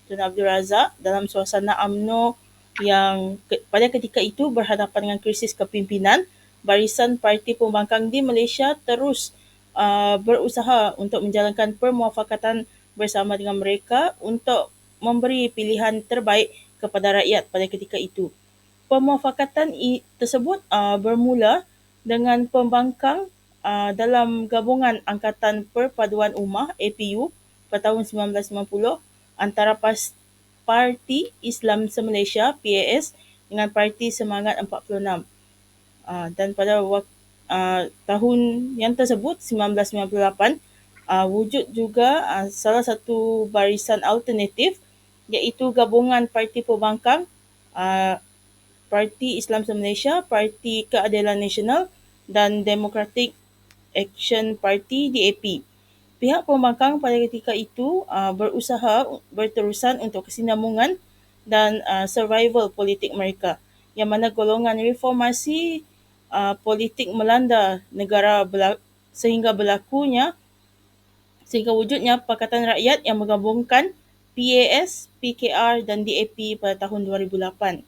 Tun Abdul Razak dalam suasana UMNO yang pada ketika itu berhadapan dengan krisis kepimpinan. Barisan Parti Pembangkang di Malaysia terus berusaha untuk menjalankan permuafakatan bersama dengan mereka untuk memberi pilihan terbaik kepada rakyat pada ketika itu. Permuafakatan tersebut bermula dengan pembangkang dalam Gabungan Angkatan Perpaduan Ummah APU pada tahun 1990 antara Parti Islam Se-Malaysia PAS dengan Parti Semangat 46. Dan pada tahun yang tersebut 1998 wujud juga salah satu barisan alternatif iaitu Gabungan Parti Pembangkang, Parti Islam Se-Malaysia, Parti Keadilan Nasional dan Demokratik Action Party DAP. Pihak pembangkang pada ketika itu berusaha berterusan untuk kesinambungan dan survival politik mereka, yang mana golongan reformasi politik melanda negara sehingga wujudnya Pakatan Rakyat yang menggabungkan PAS, PKR dan DAP pada tahun 2008.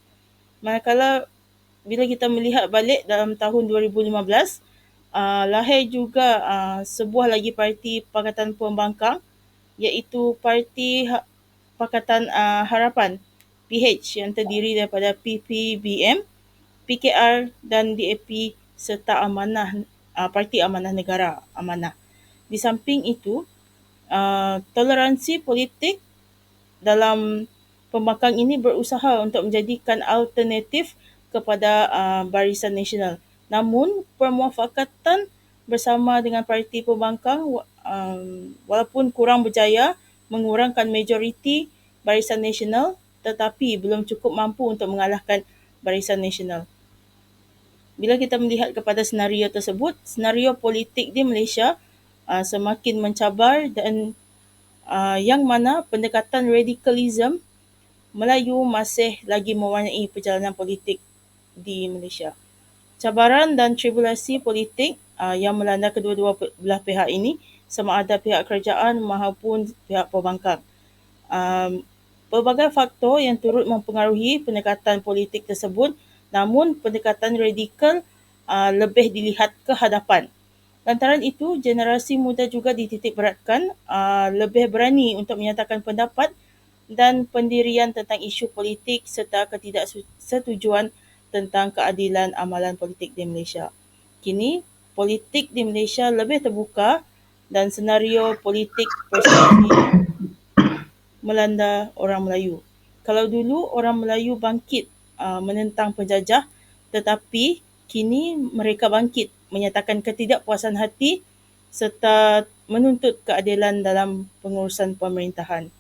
Manakala bila kita melihat balik dalam tahun 2015, lahir juga sebuah lagi parti Pakatan Pembangkang, iaitu Pakatan Harapan PH, yang terdiri daripada PPBM, PKR dan DAP serta Parti Amanah Negara Amanah. Di samping itu, toleransi politik dalam pembangkang ini berusaha untuk menjadikan alternatif kepada Barisan Nasional. Namun, permuafakatan bersama dengan parti pembangkang walaupun kurang berjaya mengurangkan majoriti Barisan Nasional, tetapi belum cukup mampu untuk mengalahkan Barisan Nasional. Bila kita melihat kepada senario tersebut, senario politik di Malaysia semakin mencabar dan yang mana pendekatan radikalisme Melayu masih lagi mewarnai perjalanan politik di Malaysia. Cabaran dan tribulasi politik yang melanda kedua-dua belah pihak ini, sama ada pihak kerajaan maupun pihak pembangkang. Pelbagai faktor yang turut mempengaruhi pendekatan politik tersebut, namun pendekatan radikal lebih dilihat ke hadapan. Lantaran itu, generasi muda juga dititik beratkan lebih berani untuk menyatakan pendapat dan pendirian tentang isu politik serta ketidaksetujuan tentang keadilan amalan politik di Malaysia. Kini, politik di Malaysia lebih terbuka dan senario politik persekusi melanda orang Melayu. Kalau dulu orang Melayu bangkit menentang penjajah, tetapi kini mereka bangkit menyatakan ketidakpuasan hati serta menuntut keadilan dalam pengurusan pemerintahan.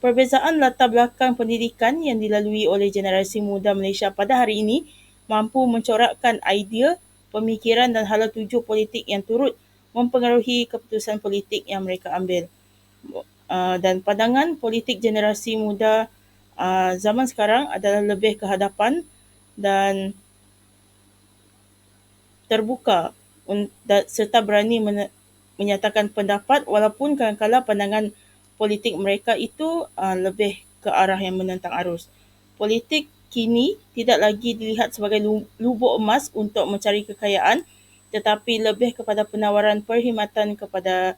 Perbezaan latar belakang pendidikan yang dilalui oleh generasi muda Malaysia pada hari ini mampu mencorakkan idea, pemikiran dan hala tuju politik yang turut mempengaruhi keputusan politik yang mereka ambil. Dan pandangan politik generasi muda zaman sekarang adalah lebih ke hadapan dan terbuka serta berani menyatakan pendapat, walaupun kadang-kadang pandangan politik mereka itu lebih ke arah yang menentang arus. Politik kini tidak lagi dilihat sebagai lubuk emas untuk mencari kekayaan, tetapi lebih kepada penawaran perkhidmatan kepada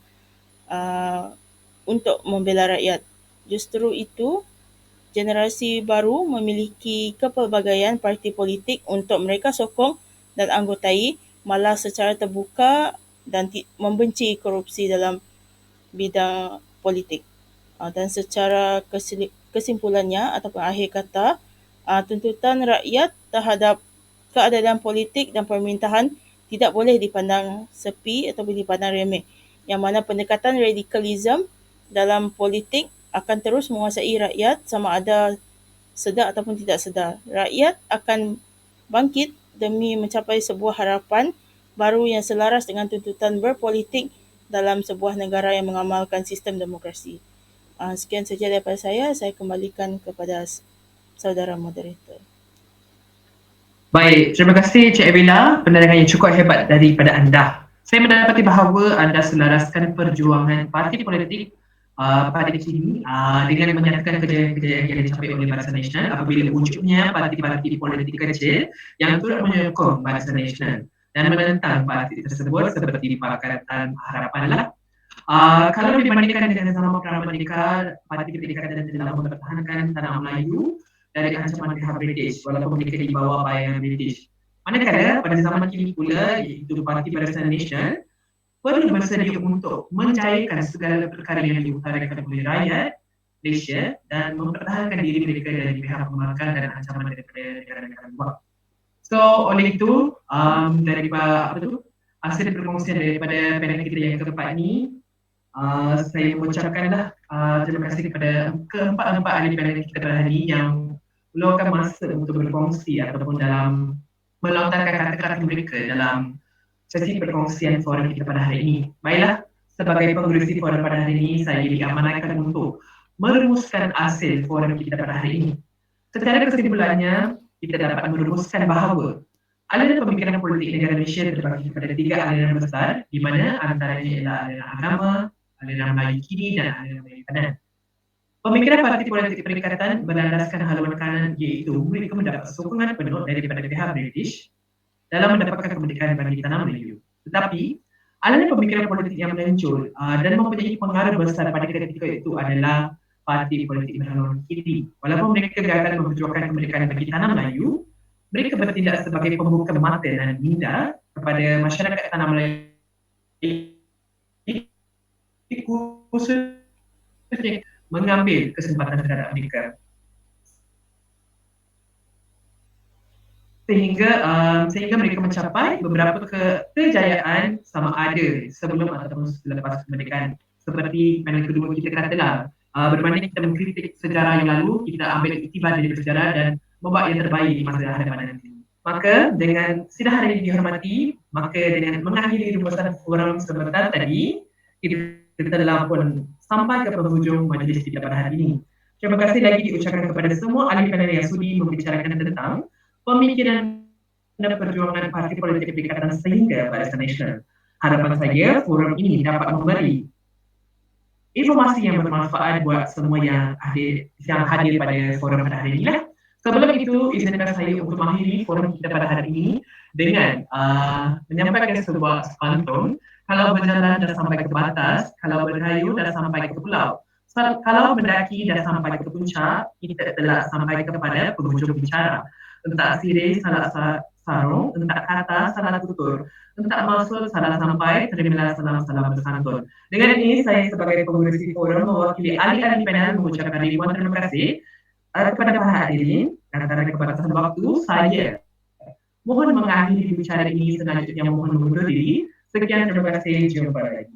untuk membela rakyat. Justru itu, generasi baru memiliki kepelbagaian parti politik untuk mereka sokong dan anggotai, malah secara terbuka dan membenci korupsi dalam bidang politik. Dan secara kesimpulannya ataupun akhir kata, tuntutan rakyat terhadap keadilan politik dan pemerintahan tidak boleh dipandang sepi ataupun dipandang remeh, yang mana pendekatan radikalisme dalam politik akan terus menguasai rakyat sama ada sedar ataupun tidak sedar. Rakyat akan bangkit demi mencapai sebuah harapan baru yang selaras dengan tuntutan berpolitik dalam sebuah negara yang mengamalkan sistem demokrasi. Sekian saja daripada saya kembalikan kepada saudara moderator. Baik, terima kasih Cik Evila, penerangan yang cukup hebat daripada anda. Saya mendapati bahawa anda selaraskan perjuangan parti politik pada kini dengan menyatakan kejayaan yang dicapai oleh Barisan Nasional apabila wujudnya parti-parti politik kecil yang turut menyokong Barisan Nasional dan menentang parti tersebut seperti Pakatan Harapan lah. Kalau dibandingkan dengan zaman pra-merdeka, parti Perikatan telah mempertahankan tanah Melayu dari ancaman pihak British walaupun mereka di bawah bayangan British. Manakala pada zaman kini pula, iaitu Parti Barisan Nasional perlu bersedia untuk mencairkan segala perkara yang diutarakan oleh rakyat Malaysia dan mempertahankan diri mereka dari pihak pembangkang dan ancaman daripada negara-negara luar. So, oleh itu, daripada hasil perkongsian daripada panel kita yang keempat ni, saya mengucapkanlah terima kasih kepada keempat-empat ahli panel kita pada hari ini yang meluangkan masa untuk berkongsi ataupun dalam melontarkan kata-kata mereka dalam sesi perkongsian forum kita pada hari ini. Baiklah, sebagai pengerusi forum pada hari ini, saya diamanahkan untuk merumuskan hasil forum kita pada hari ini. Secara kesimpulannya, kita dapat merumuskan bahawa aliran pemikiran politik negara Malaysia terbagi kepada 3 aliran besar, di mana antaranya ialah aliran agama, aliran Melayu kini dan aliran Melayu kanan. Pemikiran parti politik perikatan berlandaskan haluan kanan, iaitu mereka mendapat sokongan penuh daripada pihak British dalam mendapatkan kemerdekaan bagi tanah Melayu. Tetapi, aliran pemikiran politik yang menonjol dan mempunyai pengaruh besar pada ketika itu adalah parti politik berhaluan kiri. Walaupun mereka gagal memperjuangkan kemerdekaan bagi tanah Melayu, mereka bertindak sebagai pembuka mata dan minda kepada masyarakat tanah Melayu, khususnya mengambil kesempatan terhadap mereka. Sehingga mereka mencapai beberapa kejayaan sama ada sebelum ataupun selepas kemerdekaan. Seperti panel kedua kita katalah, berbanding kita mengkritik sejarah yang lalu, kita ambil iktibar dari sejarah dan membuat yang terbaik di masa hadapan nanti. Maka dengan sidang hari ini dihormati, maka dengan mengakhiri rumusan forum sebentar tadi, kita telah pun sampai ke penghujung majlis kita pada hari ini. Terima kasih lagi diucapkan kepada semua ahli panel yang sudi membicarakan tentang pemikiran dan perjuangan parti politik perikatan sehingga Barisan Nasional. Harapan saya forum ini dapat memberi informasi yang bermanfaat buat semua yang hadir pada forum pada hari ini lah. Sebelum itu, izinkan saya untuk mengakhiri forum kita pada hari ini dengan menyampaikan sebuah pantun. Kalau berjalan dah sampai ke batas, kalau berkayu dah sampai ke pulau. Kalau mendaki dah sampai ke puncak, kita telah sampai kepada penghujung bicara. Entak sirih salah sarung, entak kata salah tutur, entak maksud salah sampai, terimalah salam-salam bersantun. Dengan ini saya sebagai pengurusi forum mewakili ahli-ahli panel mengucapkan ribuan terima kasih kepada para hadirin. Karena kebebasan waktu, saya mohon mengakhiri bicara ini, selanjutnya mohon mengundur diri. Sekian, terima kasih, jumpa lagi.